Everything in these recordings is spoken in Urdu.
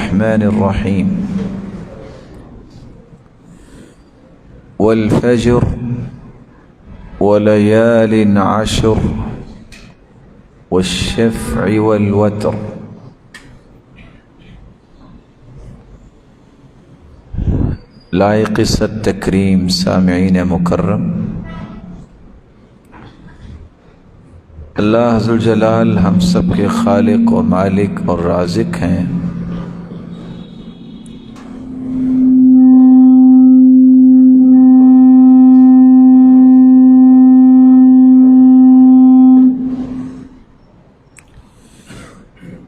الرحمن الرحيم والفجر وليال عشر والشفع والوتر لائق التکریم سامعین مکرم، اللہ ذوالجلال ہم سب کے خالق و مالک اور رازق ہیں۔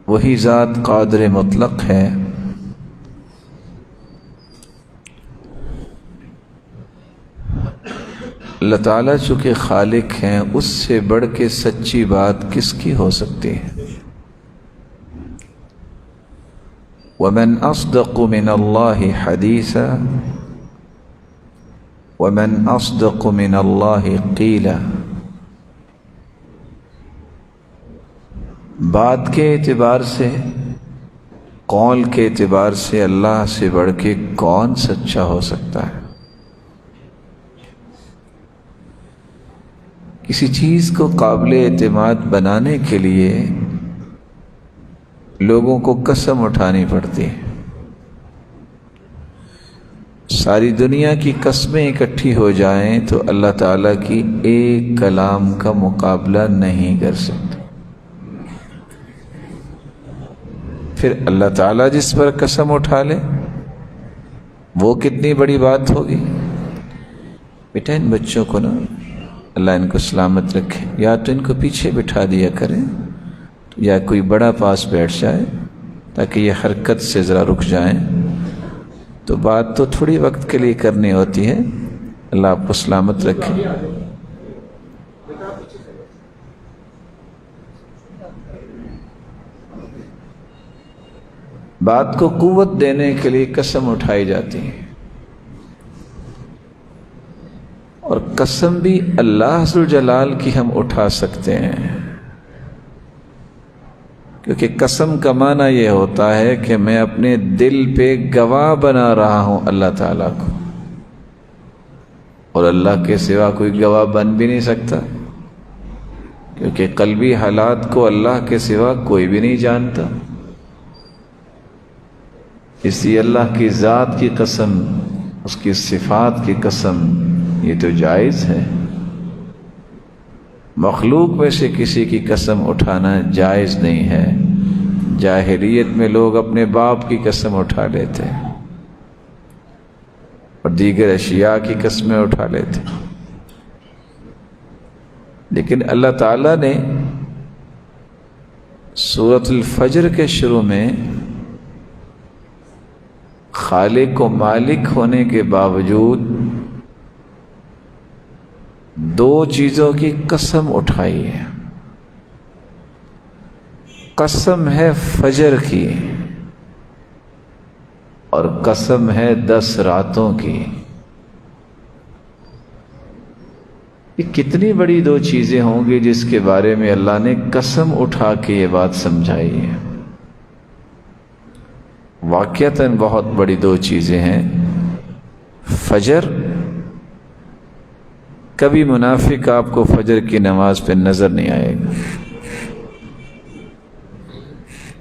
وہی ذات قادر مطلق ہے، اللہ تعالیٰ چونکہ خالق ہیں، اس سے بڑھ کے سچی بات کس کی ہو سکتی ہے؟ وَمَنْ أَصْدَقُ مِنَ اللَّهِ حَدِيثًا وَمَنْ أَصْدَقُ مِنَ اللَّهِ قِيلًا۔ بات کے اعتبار سے، قول کے اعتبار سے اللہ سے بڑھ کے کون سچا ہو سکتا ہے؟ کسی چیز کو قابل اعتماد بنانے کے لیے لوگوں کو قسم اٹھانی پڑتی ہے۔ ساری دنیا کی قسمیں اکٹھی ہو جائیں تو اللہ تعالیٰ کی ایک کلام کا مقابلہ نہیں کر سکتے۔ پھر اللہ تعالیٰ جس پر قسم اٹھا لے وہ کتنی بڑی بات ہوگی۔ بیٹا ان بچوں کو نا اللہ ان کو سلامت رکھے، یا تو ان کو پیچھے بٹھا دیا کریں یا کوئی بڑا پاس بیٹھ جائے تاکہ یہ حرکت سے ذرا رک جائیں۔ تو بات تو تھوڑی وقت کے لیے کرنی ہوتی ہے۔ اللہ آپ کو سلامت رکھے۔ بات کو قوت دینے کے لیے قسم اٹھائی جاتی ہے، اور قسم بھی اللہ ذوالجلال کی ہم اٹھا سکتے ہیں، کیونکہ قسم کا معنی یہ ہوتا ہے کہ میں اپنے دل پہ گواہ بنا رہا ہوں اللہ تعالیٰ کو، اور اللہ کے سوا کوئی گواہ بن بھی نہیں سکتا، کیونکہ قلبی حالات کو اللہ کے سوا کوئی بھی نہیں جانتا۔ اس لیے اللہ کی ذات کی قسم، اس کی صفات کی قسم یہ تو جائز ہے۔ مخلوق میں سے کسی کی قسم اٹھانا جائز نہیں ہے۔ جاہلیت میں لوگ اپنے باپ کی قسم اٹھا لیتے اور دیگر اشیاء کی قسمیں اٹھا لیتے، لیکن اللہ تعالیٰ نے سورۃ الفجر کے شروع میں خالق و مالک ہونے کے باوجود دو چیزوں کی قسم اٹھائی ہے۔ قسم ہے فجر کی اور قسم ہے 10 راتوں کی۔ یہ کتنی بڑی دو چیزیں ہوں گی جس کے بارے میں اللہ نے قسم اٹھا کے یہ بات سمجھائی ہے۔ واقعتاً بہت بڑی دو چیزیں ہیں۔ فجر، کبھی منافق آپ کو فجر کی نماز پہ نظر نہیں آئے گا۔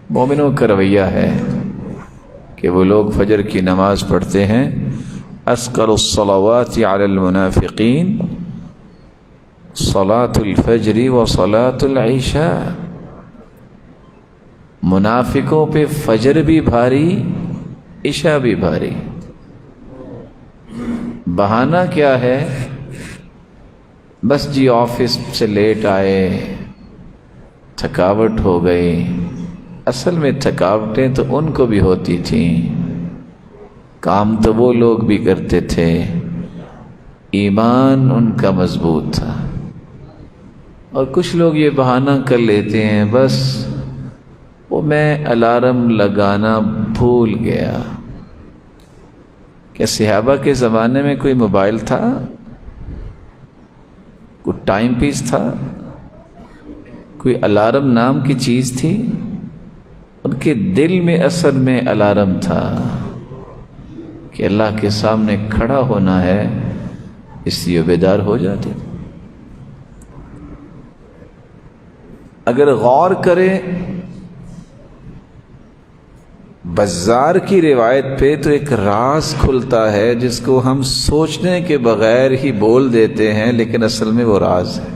مومنوں کا رویہ ہے کہ وہ لوگ فجر کی نماز پڑھتے ہیں۔ اثقل الصلوات علی المنافقین صلاۃ الفجر و صلاۃ العشاء۔ منافقوں پہ فجر بھی بھاری، عشاء بھی بھاری۔ بہانہ کیا ہے؟ بس جی آفس سے لیٹ آئے، تھکاوٹ ہو گئی۔ اصل میں تھکاوٹیں تو ان کو بھی ہوتی تھیں، کام تو وہ لوگ بھی کرتے تھے، ایمان ان کا مضبوط تھا۔ اور کچھ لوگ یہ بہانہ کر لیتے ہیں، بس وہ میں الارم لگانا بھول گیا۔ کیا صحابہ کے زمانے میں کوئی موبائل تھا؟ کوئی ٹائم پیس تھا؟ کوئی الارم نام کی چیز تھی؟ ان کے دل میں اصل میں الارم تھا کہ اللہ کے سامنے کھڑا ہونا ہے، اس لیے بیدار ہو جاتے۔ اگر غور کریں بزار کی روایت پہ تو ایک راز کھلتا ہے جس کو ہم سوچنے کے بغیر ہی بول دیتے ہیں، لیکن اصل میں وہ راز ہے۔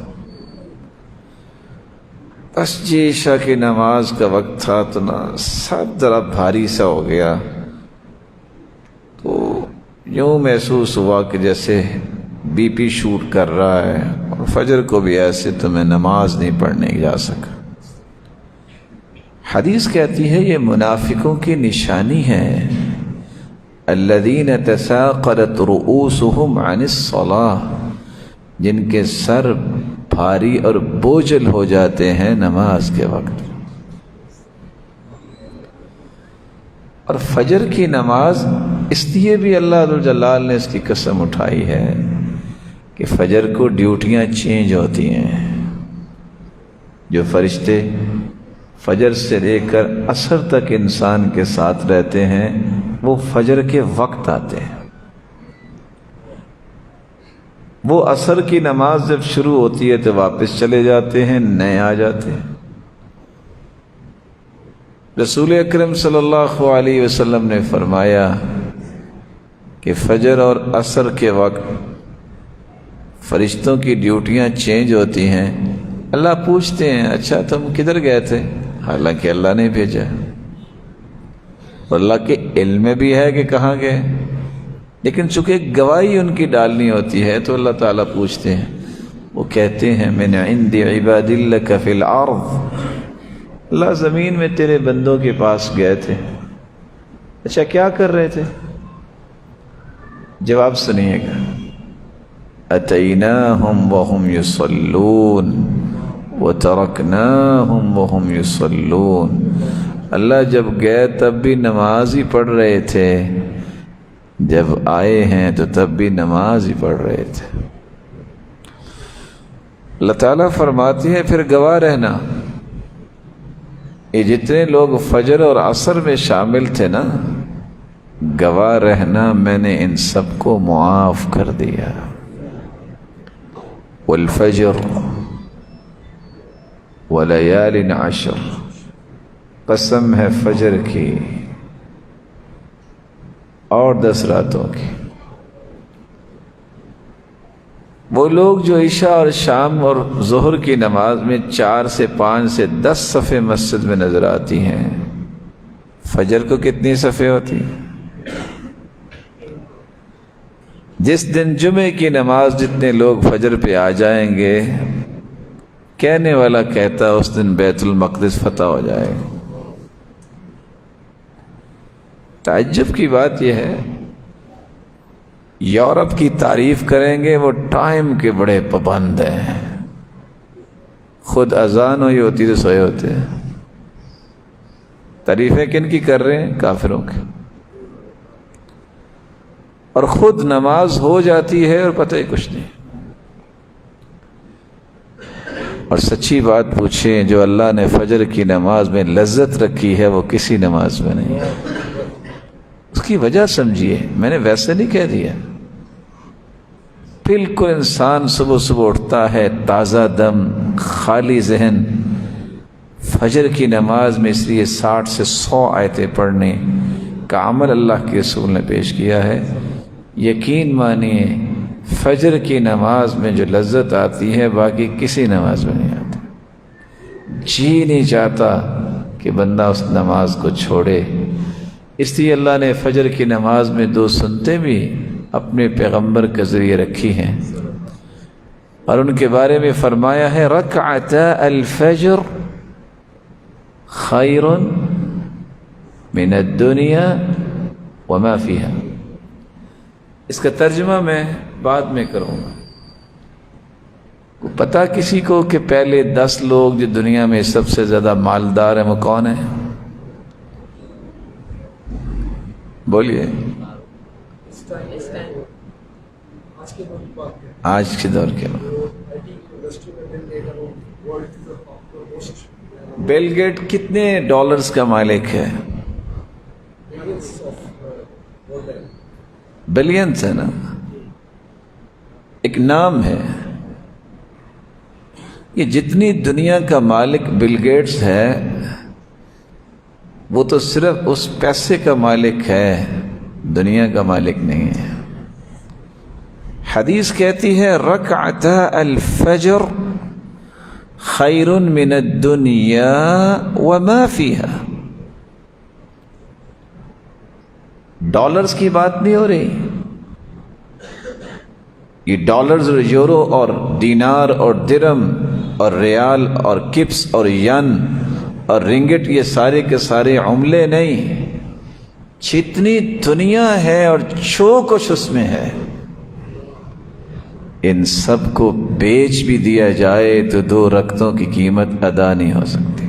بس جی عشاء کی نماز کا وقت تھا تو نا سر ذرا بھاری سا ہو گیا، تو یوں محسوس ہوا کہ جیسے بی پی شوٹ کر رہا ہے، اور فجر کو بھی ایسے تو میں نماز نہیں پڑھنے جا سکا۔ حدیث کہتی ہے یہ منافقوں کی نشانی ہے، الذین تثاقلت رؤوسهم عن الصلاة، جن کے سر بھاری اور بوجھل ہو جاتے ہیں نماز کے وقت۔ اور فجر کی نماز اس لیے بھی اللہ ذوالجلال نے اس کی قسم اٹھائی ہے کہ فجر کو ڈیوٹیاں چینج ہوتی ہیں۔ جو فرشتے فجر سے لے کر عصر تک انسان کے ساتھ رہتے ہیں وہ فجر کے وقت آتے ہیں۔ وہ عصر کی نماز جب شروع ہوتی ہے تو واپس چلے جاتے ہیں، نئے آ جاتے ہیں۔ رسول اکرم صلی اللہ علیہ وسلم نے فرمایا کہ فجر اور عصر کے وقت فرشتوں کی ڈیوٹیاں چینج ہوتی ہیں۔ اللہ پوچھتے ہیں اچھا تم کدھر گئے تھے؟ حالانکہ اللہ نے بھیجا، اور اللہ کے علم میں بھی ہے کہ کہاں گئے، لیکن چونکہ گواہی ان کی ڈالنی ہوتی ہے تو اللہ تعالیٰ پوچھتے ہیں۔ وہ کہتے ہیں من عند عباد لک فی الارض، اللہ زمین میں تیرے بندوں کے پاس گئے تھے، اچھا کیا کر رہے تھے؟ جواب سنیے گا، اتیناہم وہم یصلون وترکناہم وہم یصلون، اللہ جب گئے تب بھی نماز ہی پڑھ رہے تھے، جب آئے ہیں تو تب بھی نماز ہی پڑھ رہے تھے۔ اللہ تعالیٰ فرماتی ہے پھر گواہ رہنا، یہ جتنے لوگ فجر اور عصر میں شامل تھے نا، گواہ رہنا میں نے ان سب کو معاف کر دیا۔ والفجر ولیال عشر، قسم ہے فجر کی اور 10 راتوں کی۔ وہ لوگ جو عشاء اور شام اور ظہر کی نماز میں 4 سے 5 سے 10 صفیں مسجد میں نظر آتی ہیں، فجر کو کتنی صفیں ہوتی؟ جس دن جمعے کی نماز جتنے لوگ فجر پہ آ جائیں گے، کہنے والا کہتا اس دن بیت المقدس فتح ہو جائے گا۔ تعجب کی بات یہ ہے، یورپ کی تعریف کریں گے وہ ٹائم کے بڑے پابند ہیں، خود اذان ہوئی ہوتی تو سوئے ہوتے ہیں۔ تعریفیں کن کی کر رہے ہیں؟ کافروں کی۔ اور خود نماز ہو جاتی ہے اور پتہ ہی کچھ نہیں۔ اور سچی بات پوچھیں، جو اللہ نے فجر کی نماز میں لذت رکھی ہے وہ کسی نماز میں نہیں ہے۔ اس کی وجہ سمجھیے، میں نے ویسے نہیں کہہ دیا۔ بالکل انسان صبح صبح اٹھتا ہے تازہ دم، خالی ذہن، فجر کی نماز میں اس لیے 60 سے 100 آیتیں پڑھنے کا عمل اللہ کے رسول نے پیش کیا ہے۔ یقین مانیے فجر کی نماز میں جو لذت آتی ہے باقی کسی نماز میں نہیں آتی۔ جی نہیں چاہتا کہ بندہ اس نماز کو چھوڑے، اس لیے اللہ نے فجر کی نماز میں 2 سنتیں بھی اپنے پیغمبر کے ذریعے رکھی ہیں، اور ان کے بارے میں فرمایا ہے رکعتا الفجر خیر من الدنیا وما فیہا۔ اس کا ترجمہ میں بعد میں کروں گا۔ پتہ کسی کو کہ پہلے 10 لوگ جو دنیا میں سب سے زیادہ مالدار ہیں وہ کون ہیں؟ بولیے۔ آج کے دور کے بل گیٹ کتنے ڈالرز کا مالک ہے؟ بلینز ہے نا، ایک نام ہے. یہ جتنی دنیا کا مالک بل گیٹس ہے وہ تو صرف اس پیسے کا مالک ہے، دنیا کا مالک نہیں ہے. حدیث کہتی ہے رکعتا الفجر خیر من الدنیا وما فیہا. ڈالرز کی بات نہیں ہو رہی، یہ ڈالرز اور یورو اور دینار اور درم اور ریال اور کپس اور ین اور رنگٹ، یہ سارے کے سارے عملے نہیں. جتنی دنیا ہے اور جو کچھ اس میں ہے، ان سب کو بیچ بھی دیا جائے تو 2 رکعتوں کی قیمت ادا نہیں ہو سکتی.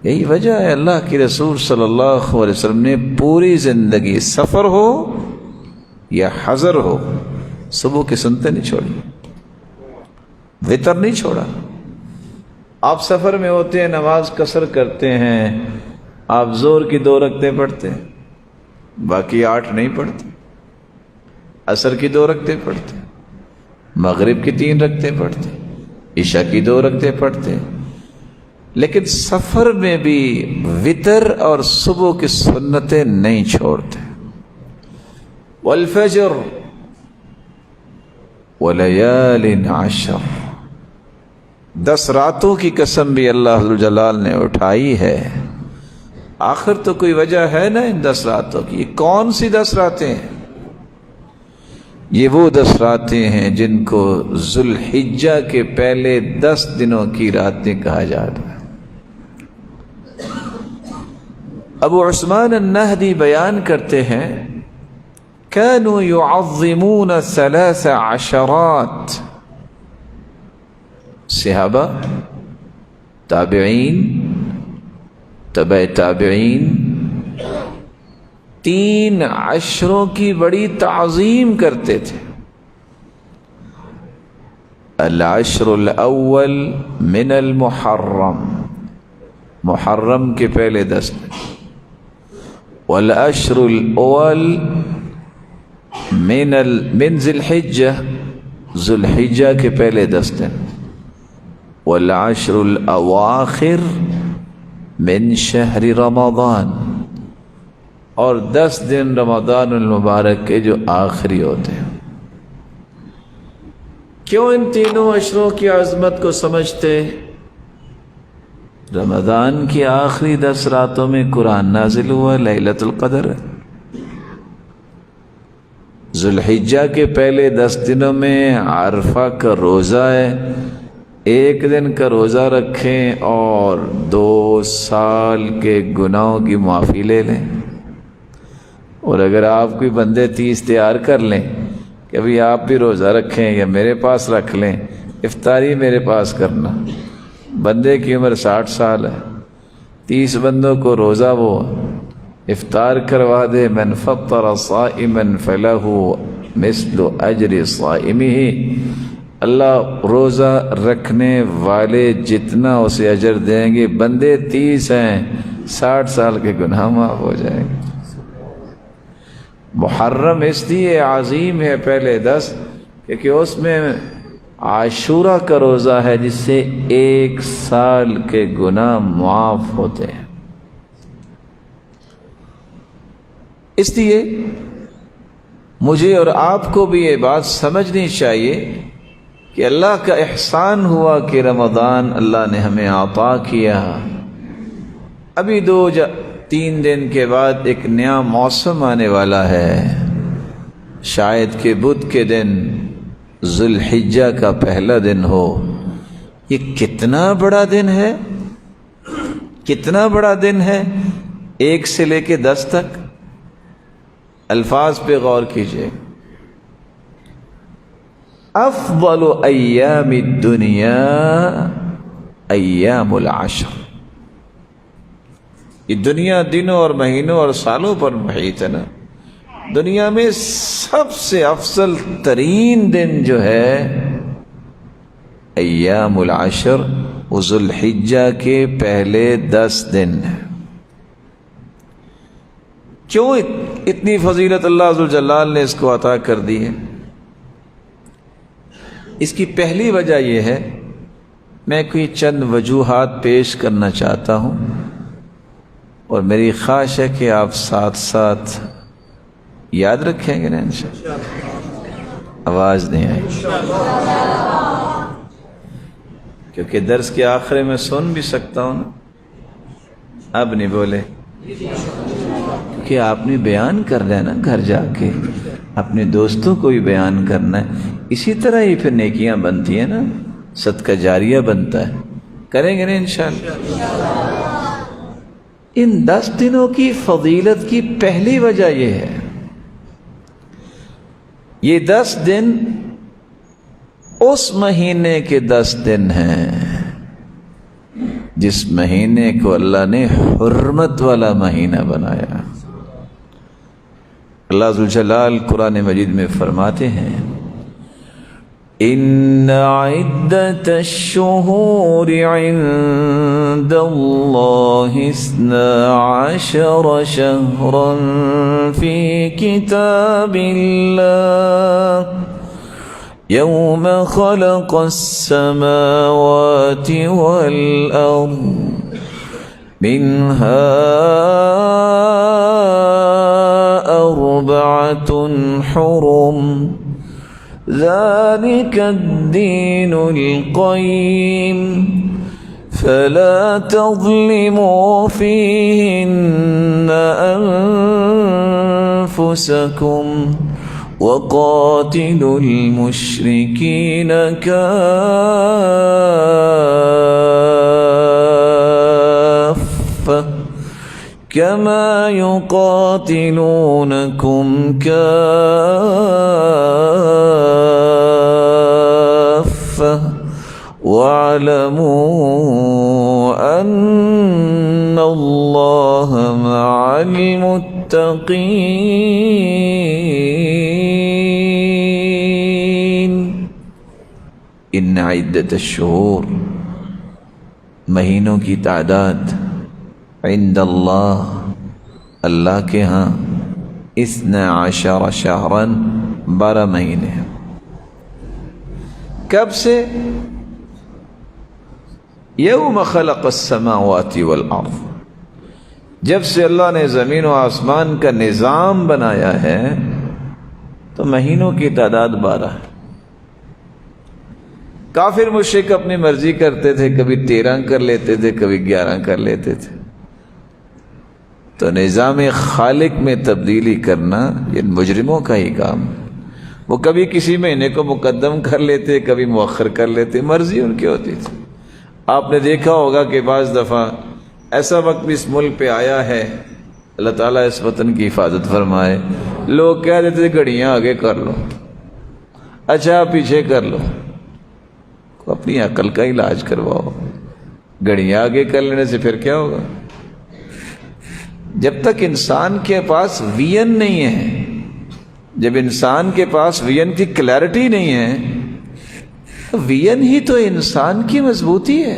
یہی وجہ ہے اللہ کی رسول صلی اللہ علیہ وسلم نے پوری زندگی، سفر ہو یا حضر ہو، صبح کی سنتیں نہیں چھوڑی، وتر نہیں چھوڑا. آپ سفر میں ہوتے ہیں، نماز قصر کرتے ہیں، آپ زور کی 2 رکعتیں پڑھتے ہیں، باقی 8 نہیں پڑھتے. عصر کی 2 رکعتیں پڑھتے، مغرب کی 3 رکعتیں پڑھتے، عشاء کی 2 رکعتیں پڑھتے. لیکن سفر میں بھی وتر اور صبح کی سنتیں نہیں چھوڑتے. والفجر ولیال عشر، 10 راتوں کی قسم بھی اللہ ذوالجلال نے اٹھائی ہے. آخر تو کوئی وجہ ہے نا ان 10 راتوں کی. یہ کون سی 10 راتیں ہیں؟ یہ وہ 10 راتیں ہیں جن کو ذوالحجہ کے پہلے 10 دنوں کی راتیں کہا جاتا ہے. ابو عثمان النہدی بیان کرتے ہیں كانوا يعظمون 3 عشرات. صحابہ، تابعین، تبع تابعین 3 عشروں کی بڑی تعظیم کرتے تھے. العشر الاول من المحرم، محرم کے پہلے 10 دن. والعشر الاول من ذی الحجہ، ذو الحجہ کے پہلے 10 دن. والعشر الاواخر من شہر رمضان، اور 10 دن رمضان المبارک کے جو آخری ہوتے ہیں. کیوں ان تینوں عشروں کی عظمت کو سمجھتے؟ رمضان کی آخری 10 راتوں میں قرآن نازل ہوا، لیلۃ القدر. ذوالحجہ کے پہلے 10 دنوں میں عرفہ کا روزہ ہے. 1 دن کا روزہ رکھیں اور 2 سال کے گناہوں کی معافی لے لیں. اور اگر آپ کوئی بندے 30 تیار کر لیں کہ ابھی آپ بھی روزہ رکھیں یا میرے پاس رکھ لیں، افطاری میرے پاس کرنا. بندے کی عمر 60 سال ہے، 30 بندوں کو روزہ وہ افطار کروا دے. من فطر صائما فلہ مثل اجر صائمہ، اللہ روزہ رکھنے والے جتنا اسے اجر دیں گے. بندے 30 ہیں، 60 سال کے گناہ معاف ہو جائیں گے. محرم اس لیے عظیم ہے پہلے 10 کیونکہ اس میں عاشورہ کا روزہ ہے جس سے 1 سال کے گناہ معاف ہوتے ہیں. اس لیے مجھے اور آپ کو بھی یہ بات سمجھنی چاہیے کہ اللہ کا احسان ہوا کہ رمضان اللہ نے ہمیں عطا کیا. ابھی 2-3 دن کے بعد ایک نیا موسم آنے والا ہے. شاید کہ بدھ کے دن ذوالحجہ کا پہلا دن ہو. یہ کتنا بڑا دن ہے، کتنا بڑا دن ہے. 1 سے لے کے 10 تک الفاظ پہ غور کیجئے. افضل ایام الدنیا ایام العشر. یہ دنیا دنوں اور مہینوں اور سالوں پر محیط ہے نا. دنیا میں سب سے افضل ترین دن جو ہے ایام العشر ذوالحجہ کے پہلے 10 دن. کیوں اتنی فضیلت اللہ ذوالجلال نے اس کو عطا کر دی ہے؟ اس کی پہلی وجہ یہ ہے، میں کوئی چند وجوہات پیش کرنا چاہتا ہوں، اور میری خواہش ہے کہ آپ ساتھ ساتھ یاد رکھیں گے نا انشاءاللہ. آواز نہیں آئی کیونکہ درس کے آخر میں سن بھی سکتا ہوں نا. اب نہیں بولے کہ آپ نے بیان کرنا ہے نا، گھر جا کے اپنے دوستوں کو بھی بیان کرنا ہے. اسی طرح ہی پھر نیکیاں بنتی ہیں نا، صدقہ جاریہ بنتا ہے. کریں گے نا انشاءاللہ. ان 10 دنوں کی فضیلت کی پہلی وجہ یہ ہے، یہ 10 دن اس مہینے کے 10 دن ہیں جس مہینے کو اللہ نے حرمت والا مہینہ بنایا. اللہ ذوالجلال قرآن مجید میں فرماتے ہیں، ان عدت الشہور عند اللہ 12 شہرا فی کتاب اللہ یوم خلق السماوات والارض منها 4 حرم ذلك الدين القيم فلا تظلموا فيهن أنفسكم وقاتلوا المشركين كافة كما يقاتلونكم كافة واعلموا أن الله مع المتقين. ان عدت الشہور، مہینوں کی تعداد، عند اللہ، اللہ کے ہاں، 12 شہرن، 12 مہینے. کب سے؟ یوم خلق السماوات والارض، جب سے اللہ نے زمین و آسمان کا نظام بنایا ہے تو مہینوں کی تعداد 12 ہے. کافر مشرک اپنی مرضی کرتے تھے، کبھی 13 کر لیتے تھے، کبھی 11 کر لیتے تھے. تو نظام خالق میں تبدیلی کرنا یہ مجرموں کا ہی کام. وہ کبھی کسی مہینے کو مقدم کر لیتے، کبھی مؤخر کر لیتے، مرضی ان کی ہوتی تھی. آپ نے دیکھا ہوگا کہ بعض دفعہ ایسا وقت بھی اس ملک پہ آیا ہے، اللہ تعالیٰ اس وطن کی حفاظت فرمائے، لوگ کہہ دیتے تھے گھڑیاں آگے کر لو، اچھا پیچھے کر لو. اپنی عقل کا علاج کرواؤ. گھڑیاں آگے کر لینے سے پھر کیا ہوگا؟ جب تک انسان کے پاس ویژن نہیں ہے، جب انسان کے پاس ویژن کی کلیئرٹی نہیں ہے، ویژن ہی تو انسان کی مضبوطی ہے.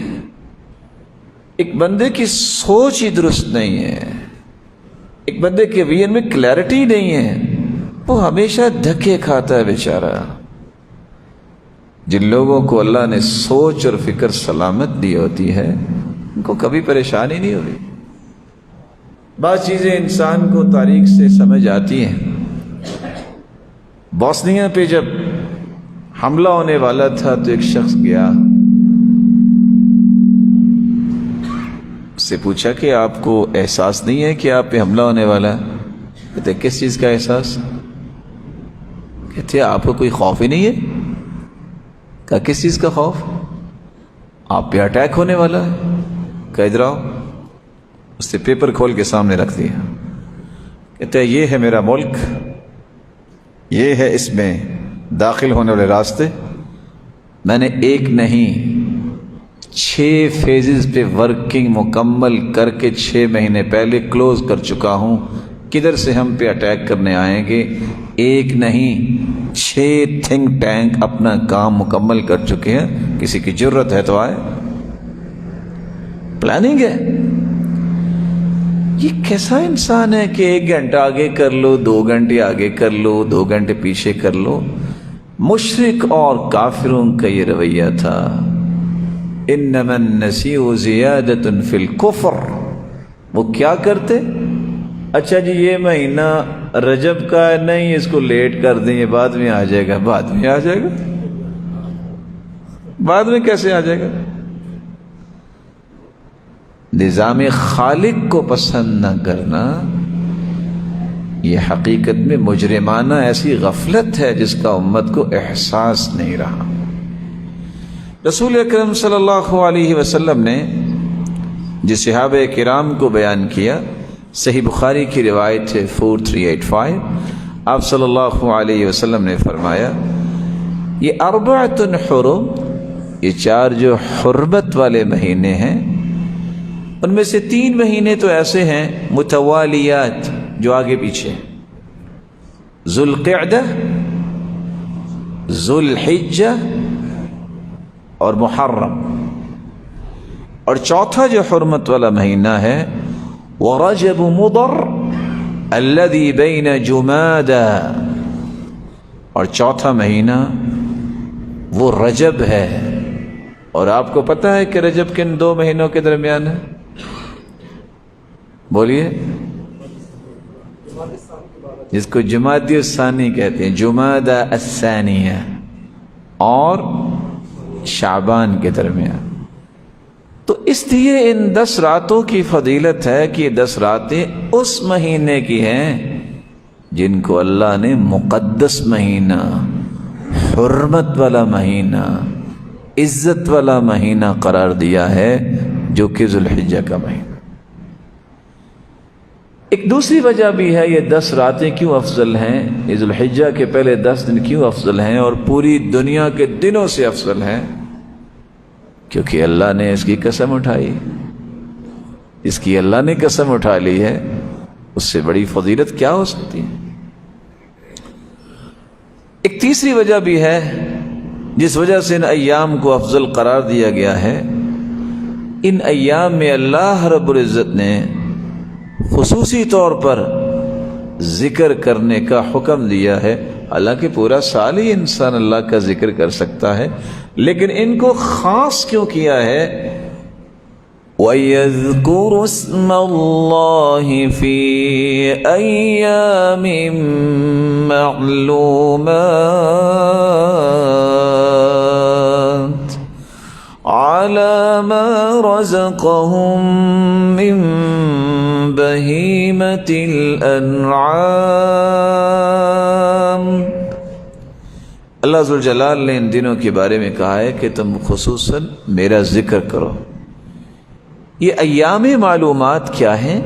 ایک بندے کی سوچ ہی درست نہیں ہے، ایک بندے کے ویژن میں کلیئرٹی نہیں ہے، وہ ہمیشہ دھکے کھاتا ہے بیچارہ. جن لوگوں کو اللہ نے سوچ اور فکر سلامت دی ہوتی ہے ان کو کبھی پریشانی نہیں ہوتی. بعض چیزیں انسان کو تاریخ سے سمجھ آتی ہیں. بوسنیا پہ جب حملہ ہونے والا تھا تو ایک شخص گیا، اس سے پوچھا کہ آپ کو احساس نہیں ہے کہ آپ پہ حملہ ہونے والا ہے؟ کہتے کس چیز کا احساس؟ کہتے آپ کو کوئی خوف ہی نہیں ہے؟ کہا کس چیز کا خوف؟ آپ پہ اٹیک ہونے والا ہے. کہا ادھر آؤ. اس سے پیپر کھول کے سامنے رکھ دیا. کہتے ہیں یہ ہے میرا ملک، یہ ہے اس میں داخل ہونے والے راستے. میں نے 1 نہیں 6 فیزز پہ ورکنگ مکمل کر کے 6 مہینے پہلے کلوز کر چکا ہوں. کدھر سے ہم پہ اٹیک کرنے آئیں گے؟ 1 نہیں 6 تھنک ٹینک اپنا کام مکمل کر چکے ہیں. کسی کی جرت ہے تو آئے. پلاننگ ہے. یہ کیسا انسان ہے کہ 1 گھنٹہ آگے کر لو، 2 گھنٹے آگے کر لو، 2 گھنٹے پیچھے کر لو. مشرک اور کافروں کا یہ رویہ تھا. انما النسیء زیادۃ فی الکفر. وہ کیا کرتے؟ اچھا جی یہ مہینہ رجب کا ہے، نہیں اس کو لیٹ کر دیں، یہ بعد میں آ جائے گا. بعد میں آ جائے گا؟ بعد میں کیسے آ جائے گا؟ نظام خالق کو پسند نہ کرنا یہ حقیقت میں مجرمانہ ایسی غفلت ہے جس کا امت کو احساس نہیں رہا. رسول اکرم صلی اللہ علیہ وسلم نے جس صحابہ کرام کو بیان کیا، صحیح بخاری کی روایت ہے 4385. آپ صلی اللہ علیہ وسلم نے فرمایا یہ 4 حرم، یہ 4 جو حرمت والے مہینے ہیں، ان میں سے 3 مہینے تو ایسے ہیں متوالیات جو آگے پیچھے، ذوالقعدہ، ذوالحجہ اور محرم. اور 4تھا جو حرمت والا مہینہ ہے ورجب مضر الذي بین جمادى، اور 4تھا مہینہ وہ رجب ہے. اور آپ کو پتہ ہے کہ رجب کن 2 مہینوں کے درمیان ہے؟ بولیے. جس کو جمادی الثانی کہتے ہیں، جمادہ الثانیہ اور شعبان کے درمیان. تو اس لیے ان 10 راتوں کی فضیلت ہے کہ یہ 10 راتیں اس مہینے کی ہیں جن کو اللہ نے مقدس مہینہ، حرمت والا مہینہ، عزت والا مہینہ قرار دیا ہے، جو کہ ذوالحجہ کا مہینہ. ایک دوسری وجہ بھی ہے یہ 10 راتیں کیوں افضل ہیں، یہ ذوالحجہ کے پہلے 10 دن کیوں افضل ہیں اور پوری دنیا کے دنوں سے افضل ہیں. کیونکہ اللہ نے اس کی قسم اٹھائی. اس کی اللہ نے قسم اٹھا لی ہے، اس سے بڑی فضیلت کیا ہو سکتی ہے. ایک تیسری وجہ بھی ہے جس وجہ سے ان ایام کو افضل قرار دیا گیا ہے. ان ایام میں اللہ رب العزت نے خصوصی طور پر ذکر کرنے کا حکم دیا ہے. حالانکہ پورا سال ہی انسان اللہ کا ذکر کر سکتا ہے، لیکن ان کو خاص کیوں کیا ہے؟ وَيَذْكُرُ اسْمَ اللَّهِ فِي أَيَّامٍ مَّعْلُومَاتٍ عَلَى مَا رَزَقَهُم مِّن بہیمۃ الانعام. اللہ ذوالجلال نے ان دنوں کے بارے میں کہا ہے کہ تم خصوصاً میرا ذکر کرو. یہ ایام معلومات کیا ہیں؟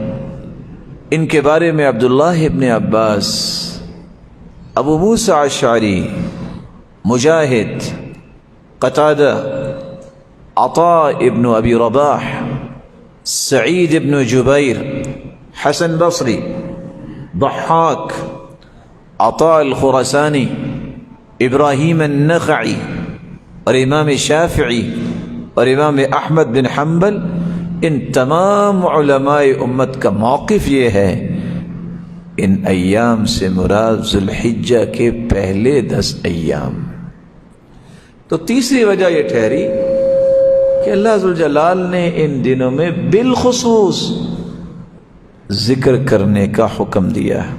ان کے بارے میں عبداللہ ابن عباس، ابو موسیٰ اشعری، مجاہد، قتادہ، عطاء ابن ابی رباح، سعید ابن جبیر، حسن بصری، ضحاک، عطاء الخراسانی، ابراہیم النخعی اور امام شافعی اور امام احمد بن حنبل، ان تمام علماء امت کا موقف یہ ہے ان ایام سے مراد ذوالحجہ کے پہلے 10 ایام. تو تیسری وجہ یہ ٹھہری کہ اللہ ذوالجلال نے ان دنوں میں بالخصوص ذکر کرنے کا حکم دیا ہے.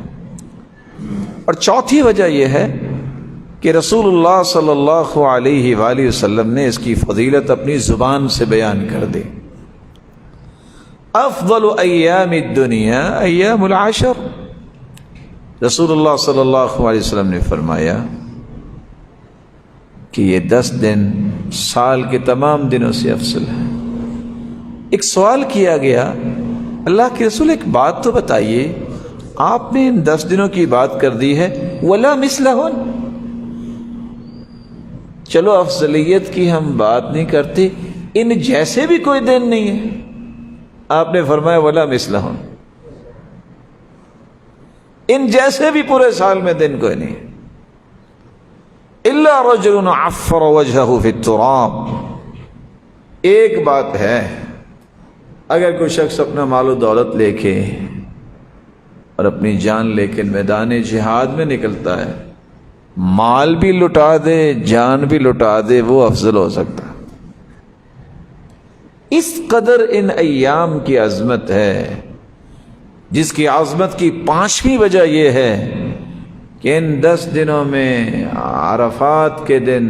اور چوتھی وجہ یہ ہے کہ رسول اللہ صلی اللہ علیہ وآلہ وسلم نے اس کی فضیلت اپنی زبان سے بیان کر دی. افضل ایام الدنیا ایام العشر. رسول اللہ صلی اللہ علیہ وسلم نے فرمایا کہ یہ 10 دن سال کے تمام دنوں سے افضل ہے. ایک سوال کیا گیا، اللہ کے رسول ایک بات تو بتائیے، آپ نے ان 10 دنوں کی بات کر دی ہے، ولا مثلہن. چلو افضلیت کی ہم بات نہیں کرتے، ان جیسے بھی کوئی دن نہیں ہے. آپ نے فرمایا ولا مثلہن، ان جیسے بھی پورے سال میں دن کوئی نہیں. الا رجل عفر وجهه في التراب. ایک بات ہے، اگر کوئی شخص اپنا مال و دولت لے کے اور اپنی جان لے کے میدان جہاد میں نکلتا ہے، مال بھی لٹا دے جان بھی لٹا دے، وہ افضل ہو سکتا ہے. اس قدر ان ایام کی عظمت ہے، جس کی عظمت کی 5ویں وجہ یہ ہے کہ ان 10 دنوں میں عرفات کے دن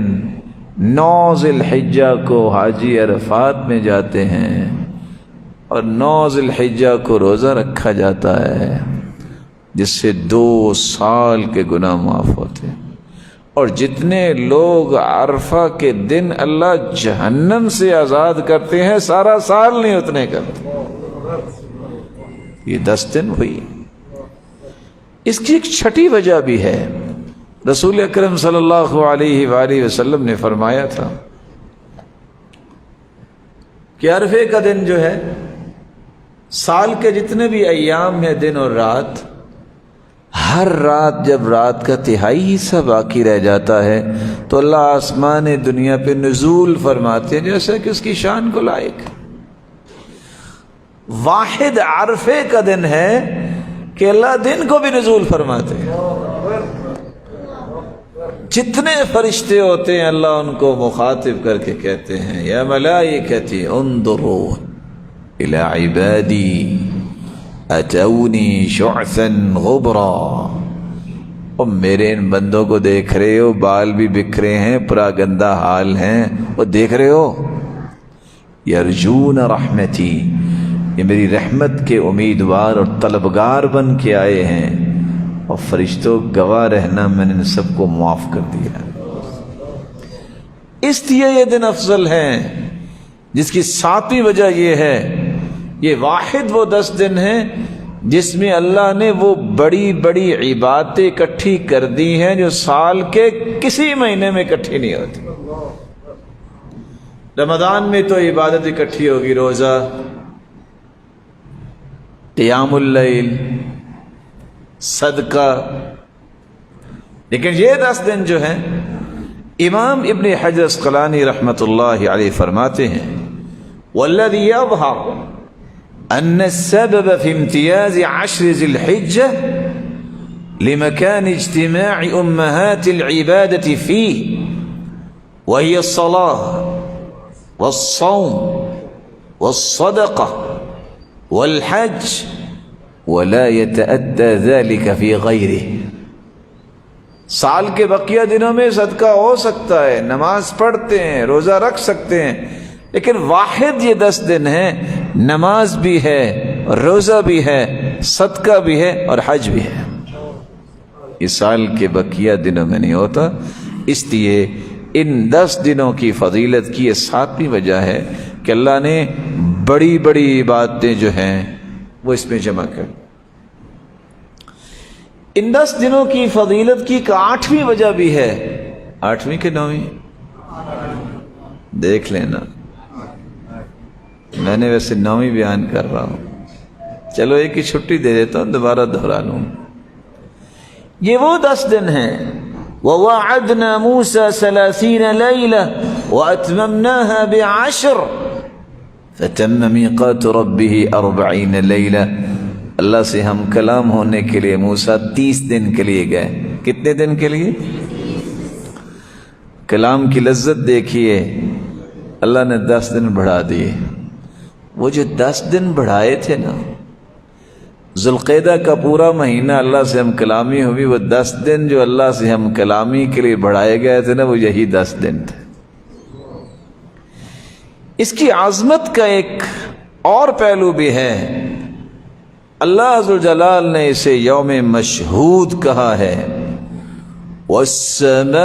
9 ذی الحجہ کو حاجی عرفات میں جاتے ہیں اور 9 ذی الحجہ کو روزہ رکھا جاتا ہے، جس سے 2 سال کے گناہ معاف ہوتے ہیں. اور جتنے لوگ عرفہ کے دن اللہ جہنم سے آزاد کرتے ہیں، سارا سال نہیں اتنے کرتے. یہ 10 دن ہوئی. اس کی ایک چھٹی وجہ بھی ہے. رسول اکرم صلی اللہ علیہ وآلہ وسلم نے فرمایا تھا کہ عرفے کا دن جو ہے، سال کے جتنے بھی ایام ہیں دن اور رات، ہر رات جب رات کا تہائی حصہ باقی رہ جاتا ہے تو اللہ آسمان دنیا پہ نزول فرماتے ہیں، جیسا کہ اس کی شان کو لائق. واحد عرفے کا دن ہے کہ اللہ دن کو بھی نزول فرماتے ہیں. جتنے فرشتے ہوتے ہیں اللہ ان کو مخاطب کر کے کہتے ہیں، یا ملائکتی انظروا الی عبادی اتونی شعثا غبرا. اور میرے ان بندوں کو دیکھ رہے ہو، بال بھی بکھرے ہیں، پورا گندا حال ہیں، وہ دیکھ رہے ہو، یرجون رحمتی، یہ میری رحمت کے امیدوار اور طلبگار بن کے آئے ہیں. اور فرشتوں گواہ رہنا، میں نے ان سب کو معاف کر دیا. اس لیے یہ دن افضل ہیں، جس کی 7ویں وجہ یہ ہے، یہ واحد وہ 10 دن ہیں جس میں اللہ نے وہ بڑی بڑی عبادتیں اکٹھی کر دی ہیں جو سال کے کسی مہینے میں اکٹھی نہیں ہوتی. رمضان میں تو عبادت اکٹھی ہوگی، روزہ، قیام اللیل، صدقہ. لیکن یہ 10 دن جو ہیں، امام ابن حجر اسقلانی رحمۃ اللہ علیہ فرماتے ہیں، والذی یظہر ان السبب في امتياز 10 ذي الحجة لمكان اجتماع امهات العبادة فيه وهي الصلاة والصوم والصدقة والحج ولا يتأتى ذلك في غيره. سال کے بقیہ دنوں میں صدقہ ہو سکتا ہے، نماز پڑھتے ہیں، روزہ رکھ سکتے ہیں، لیکن واحد یہ 10 دن ہیں، نماز بھی ہے، روزہ بھی ہے، صدقہ بھی ہے اور حج بھی ہے. یہ سال کے بقیہ دنوں میں نہیں ہوتا. اس لیے ان 10 دنوں کی فضیلت کی یہ 7ویں وجہ ہے کہ اللہ نے بڑی بڑی عبادتیں جو ہیں وہ اس میں جمع کر. ان 10 دنوں کی فضیلت کی ایک 8ویں وجہ بھی ہے. 8ویں کہ 9ویں دیکھ لینا، میں نے ویسے 9ویں بیان کر رہا ہوں. چلو ایک ہی چھٹی دے دیتا ہوں، دوبارہ دہرا لوں. یہ وہ 10 دن ہیں. وَوَعَدْنَا مُوسَى 30 لَيْلَةً وَأَتْمَمْنَاهَا ب10 فَتَمَّ مِيقَاتُ رَبِّهِ 40 لَيْلَةً. اللہ سے ہم کلام ہونے کے لیے موسیٰ 30 دن کے لیے گئے. کتنے دن کے لیے؟ کلام کی لذت دیکھیے، اللہ نے 10 دن بڑھا دیے. وہ جو 10 دن بڑھائے تھے نا، ذوالقعدہ کا پورا مہینہ اللہ سے ہم کلامی ہوئی، وہ 10 دن جو اللہ سے ہم کلامی کے لیے بڑھائے گئے تھے نا، وہ یہی 10 دن تھے. اس کی عظمت کا ایک اور پہلو بھی ہے. اللہ ذوالجلال نے اسے یوم مشہود کہا ہے. وَالسَّمَاءِ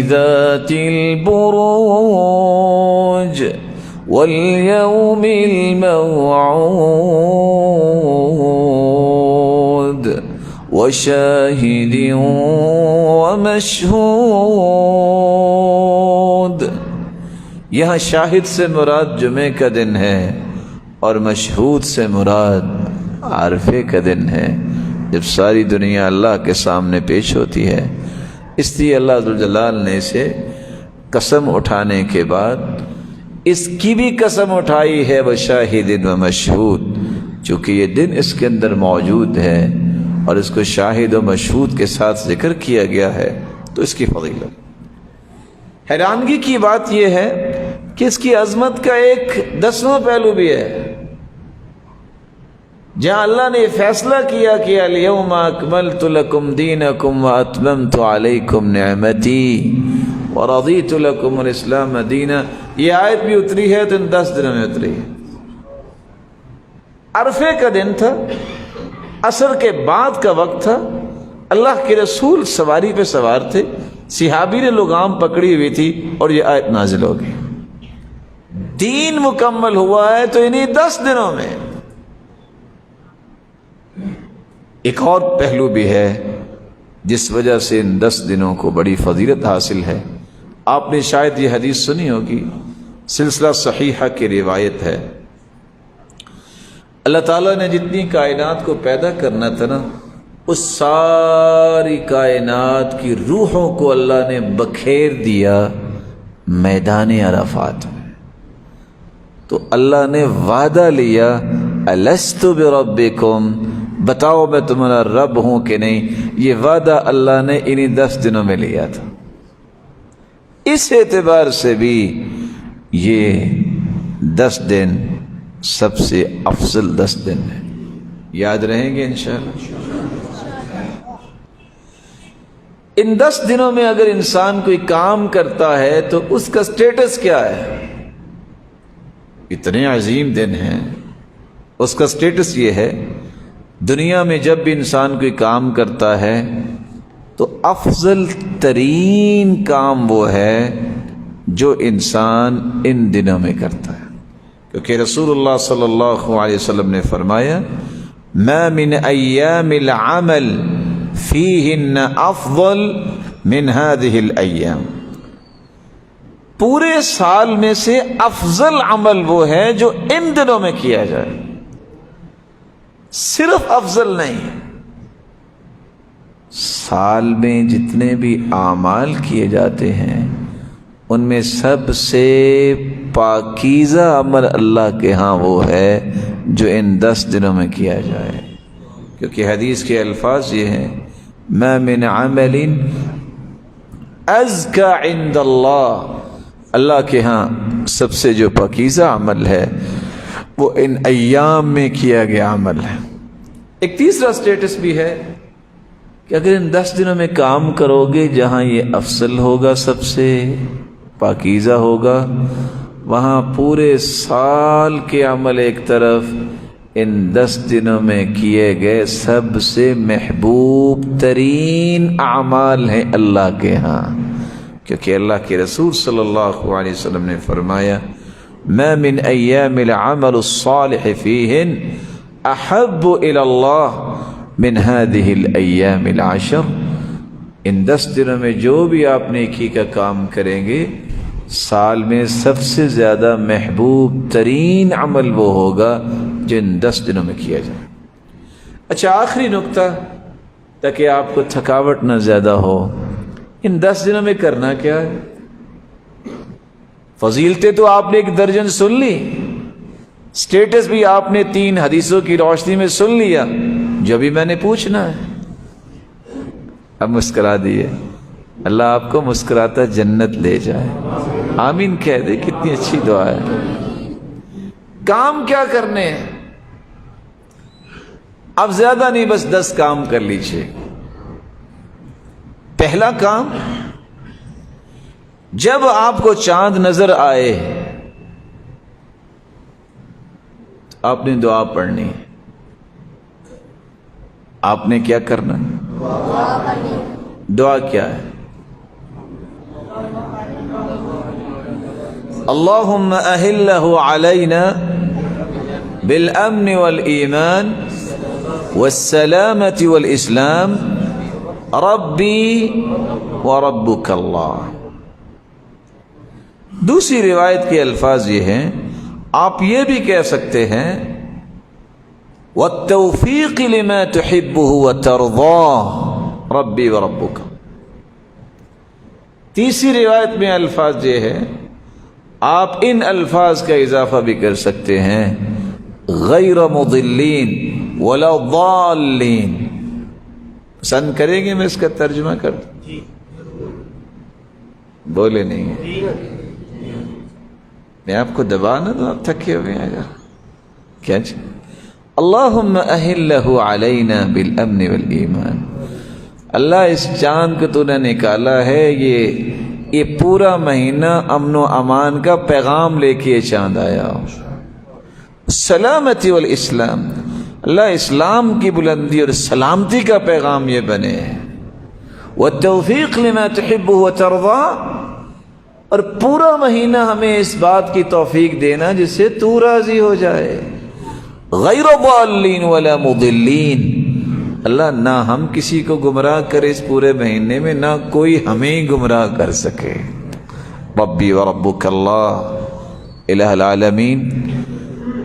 ذَاتِ الْبُرُوجِ وَالْيَوْمِ الْمَوْعُودِ وَشَاهِدٍ وَمَشْهُودٍ. یہاں شاہد سے مراد جمعے کا دن ہے اور مشہود سے مراد عرفے کا دن ہے، جب ساری دنیا اللہ کے سامنے پیش ہوتی ہے. اس لیے اللہ ذوالجلال نے اسے قسم اٹھانے کے بعد اس کی بھی قسم اٹھائی ہے وشاہد و مشہود، چونکہ یہ دن اس کے اندر موجود ہے اور اس کو شاہد و مشہود کے ساتھ ذکر کیا گیا ہے تو اس کی فضیلت۔ حیرانگی کی بات یہ ہے کہ اس کی عظمت کا ایک 10واں پہلو بھی ہے، جہاں اللہ نے فیصلہ کیا کہ الیوم اکملت لکم دینکم واتممت علیکم نعمتی ورضیت لکم الاسلام دینا۔ یہ آیت بھی اتری ہے تو ان 10 دنوں میں اتری ہے۔ عرفے کا دن تھا، عصر کے بعد کا وقت تھا، اللہ کے رسول سواری پہ سوار تھے، صحابی نے لگام پکڑی ہوئی تھی اور یہ آیت نازل ہو گئی۔ دین مکمل ہوا ہے تو انہی 10 دنوں میں۔ ایک اور پہلو بھی ہے جس وجہ سے ان 10 دنوں کو بڑی فضیلت حاصل ہے۔ آپ نے شاید یہ حدیث سنی ہوگی، سلسلہ صحیحہ کی روایت ہے، اللہ تعالیٰ نے جتنی کائنات کو پیدا کرنا تھا نا، اس ساری کائنات کی روحوں کو اللہ نے بکھیر دیا میدان عرفات میں۔ تو اللہ نے وعدہ لیا الست بربکم، بتاؤ میں تمہارا رب ہوں کہ نہیں۔ یہ وعدہ اللہ نے انہی 10 دنوں میں لیا تھا۔ اس اعتبار سے بھی یہ 10 دن سب سے افضل 10 دن ہے، یاد رہیں گے انشاءاللہ۔ ان 10 دنوں میں اگر انسان کوئی کام کرتا ہے تو اس کا سٹیٹس کیا ہے؟ اتنے عظیم دن ہیں، اس کا سٹیٹس یہ ہے، دنیا میں جب بھی انسان کوئی کام کرتا ہے تو افضل ترین کام وہ ہے جو انسان ان دنوں میں کرتا ہے، کیونکہ رسول اللہ صلی اللہ علیہ وسلم نے فرمایا ما من ایام العمل فیہن افضل من هذه الایام، پورے سال میں سے افضل عمل وہ ہے جو ان دنوں میں کیا جائے، صرف افضل نہیں، سال میں جتنے بھی اعمال کیے جاتے ہیں ان میں سب سے پاکیزہ عمل اللہ کے ہاں وہ ہے جو ان 10 دنوں میں کیا جائے، کیونکہ حدیث کے الفاظ یہ ہیں ما من عمل ازکى عند اللہ، اللہ کے ہاں سب سے جو پاکیزہ عمل ہے وہ ان ایام میں کیا گیا عمل ہے۔ ایک تیسرا سٹیٹس بھی ہے کہ اگر ان 10 دنوں میں کام کرو گے جہاں یہ افضل ہوگا، سب سے پاکیزہ ہوگا، وہاں پورے سال کے عمل ایک طرف، ان 10 دنوں میں کیے گئے سب سے محبوب ترین اعمال ہیں اللہ کے ہاں، کیونکہ اللہ کے رسول صلی اللہ علیہ وسلم نے فرمایا ما من ایام العمل الصالح فیہن احب الی اللہ من هذه الایام العشر، ان 10 دنوں میں جو بھی آپ نیکی کا کام کریں گے سال میں سب سے زیادہ محبوب ترین عمل وہ ہوگا جو ان 10 دنوں میں کیا جائے۔ اچھا، آخری نکتہ تاکہ آپ کو تھکاوٹ نہ زیادہ ہو، ان 10 دنوں میں کرنا کیا ہے؟ فضیلتیں تو آپ نے 1 درجن سن لی، سٹیٹس بھی آپ نے 3 حدیثوں کی روشنی میں سن لیا، جو بھی میں نے پوچھنا ہے اب مسکرا دیے، اللہ آپ کو مسکراتا جنت لے جائے، آمین کہہ دے، کتنی اچھی دعا ہے۔ کام کیا کرنے ہیں؟ اب زیادہ نہیں، بس 10 کام کر لیجئے۔ پہلا کام، جب آپ کو چاند نظر آئے تو آپ نے دعا پڑھنی ہے۔ آپ نے کیا کرنا ہے؟ دعا کیا ہے؟ اللہم اہلہ علینا بالامن والایمان والسلامة والاسلام ربی وربک اللہ۔ دوسری روایت کے الفاظ یہ ہیں، آپ یہ بھی کہہ سکتے ہیں وَالتَّوْفِيقِ لِمَا تُحِبُّهُ وَتَرْضَاهُ رَبِّي وَرَبُّكَ، تیسری روایت میں الفاظ یہ ہے، آپ ان الفاظ کا اضافہ بھی کر سکتے ہیں، غیر مضلین ولا ضالین۔ پسند کریں گے میں اس کا ترجمہ کر دوں؟ بولے نہیں، میں آپ کو دبا نہ دوں، آپ تھکے ہوئے ہیں اگر کیا جی؟ اللہم اہلہ علینا بالامن والایمان۔ اللہ اس چاند کو تو نے نکالا ہے، یہ پورا مہینہ امن و امان کا پیغام لے کے یہ چاند آیا ہو، سلامتی والاسلام، اللہ اسلام کی بلندی اور سلامتی کا پیغام یہ بنے، والتوفیق لما تحب وترضى، اور پورا مہینہ ہمیں اس بات کی توفیق دینا جس سے تو راضی ہو جائے، غیر ضالین ولا مضلین، اللہ نہ ہم کسی کو گمراہ کرے اس پورے مہینے میں، نہ کوئی ہمیں گمراہ کر سکے۔ ربی و ربک اللہ الہ العالمین،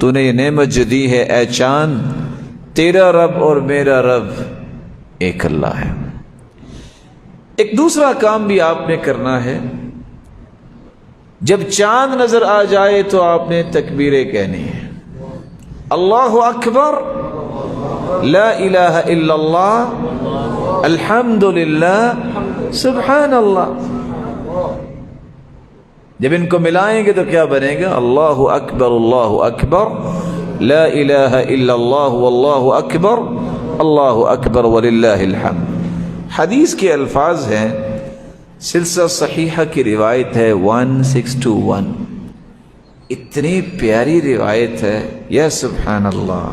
تو نے یہ نعمت جو دی ہے اے چاند، تیرا رب اور میرا رب ایک اللہ ہے۔ ایک دوسرا کام بھی آپ نے کرنا ہے، جب چاند نظر آ جائے تو آپ نے تکبیریں کہنی ہے، اللہ اکبر، لا الہ الا اللہ، الحمد للہ، سبحان اللہ۔ جب ان کو ملائیں گے تو کیا بنے گا؟ اللہ اکبر، لا الہ الا اللہ، واللہ اکبر وللہ الحمد۔ حدیث کے الفاظ ہیں، سلسلہ صحیحہ کی روایت ہے 1621، اتنی پیاری روایت ہے، یا سبحان اللہ،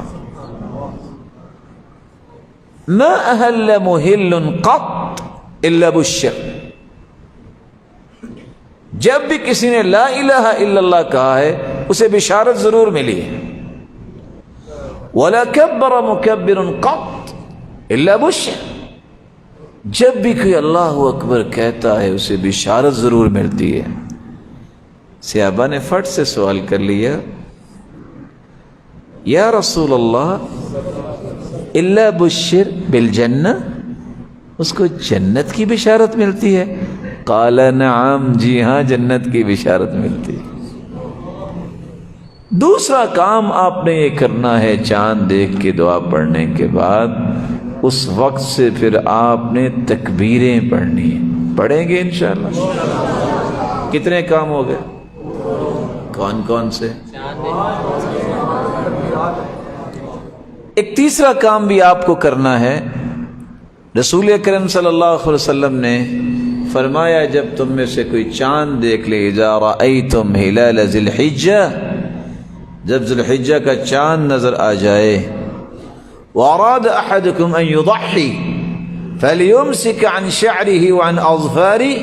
ما اہل محل قط الا بشر، جب بھی کسی نے لا الہ الا اللہ کہا ہے اسے بشارت ضرور ملی ہے، ولا کبر مکبر قط الا بشر، جب بھی کوئی اللہ اکبر کہتا ہے اسے بشارت ضرور ملتی ہے۔ صحابہ نے فٹ سے سوال کر لیا، یا رسول اللہ الا بشر بالجنہ، اس کو جنت کی بشارت ملتی ہے؟ قال نعم، جی ہاں، جنت کی بشارت ملتی ہے۔ دوسرا کام آپ نے یہ کرنا ہے، چاند دیکھ کے دعا پڑھنے کے بعد اس وقت سے پھر آپ نے تکبیریں پڑھنی ہیں، پڑھیں گے انشاءاللہ۔ کتنے کام ہو گئے؟ کون کون سے؟ ایک تیسرا کام بھی آپ کو کرنا ہے، رسول اکرم صلی اللہ علیہ وسلم نے فرمایا جب تم میں سے کوئی چاند دیکھ لے، اذا رأیتم ہلال ذی الحجہ، جب ذی الحجہ کا چاند نظر آ جائے، واراد احدکم ان یضحی فلیمسک عن شعرہ وعن اظفارہ،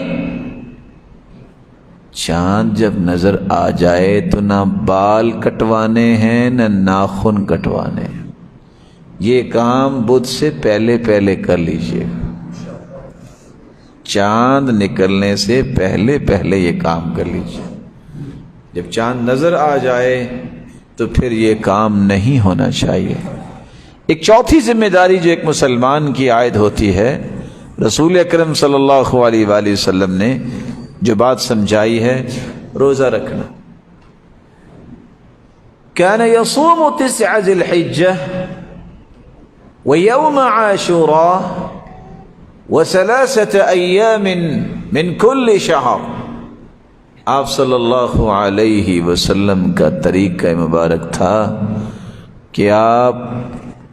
چاند جب نظر آ جائے تو نہ بال کٹوانے ہیں نہ ناخن کٹوانے ہیں، یہ کام بدھ سے پہلے پہلے کر لیجئے، چاند نکلنے سے پہلے پہلے یہ کام کر لیجئے۔ جب چاند نظر آ جائے تو پھر یہ کام نہیں ہونا چاہیے۔ ایک چوتھی ذمہ داری جو ایک مسلمان کی عائد ہوتی ہے، رسول اکرم صلی اللہ علیہ وآلہ وسلم نے جو بات سمجھائی ہے، روزہ رکھنا۔ کان یصوم 9 ذی الحجہ ویوم عاشوراء و3 ایام من کل شہر، آپ صلی اللہ علیہ وسلم کا طریقہ مبارک تھا کہ آپ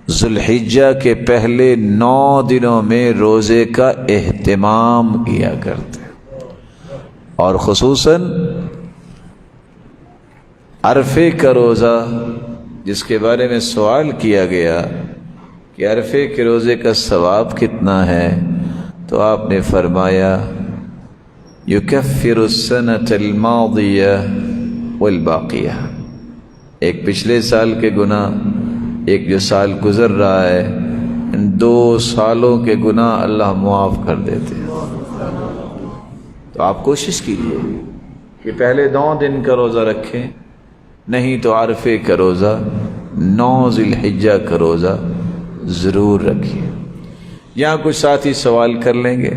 ذی الحجہ کے پہلے 9 دنوں میں روزے کا اہتمام کیا کرتے، اور خصوصاً عرفے کا روزہ، جس کے بارے میں سوال کیا گیا کہ عرفے کے روزے کا ثواب کتنا ہے، تو آپ نے فرمایا یکفر السنۃ الماضیہ والباقیہ، ایک پچھلے سال کے گناہ، ایک جو سال گزر رہا ہے، ان 2 سالوں کے گناہ اللہ معاف کر دیتے ہیں۔ تو آپ کوشش کیجیے کہ پہلے 9 دن کا روزہ رکھیں، نہیں تو عرفے کا روزہ، 9 ذی الحجہ کا روزہ ضرور رکھیے۔ یہاں کچھ ساتھی سوال کر لیں گے،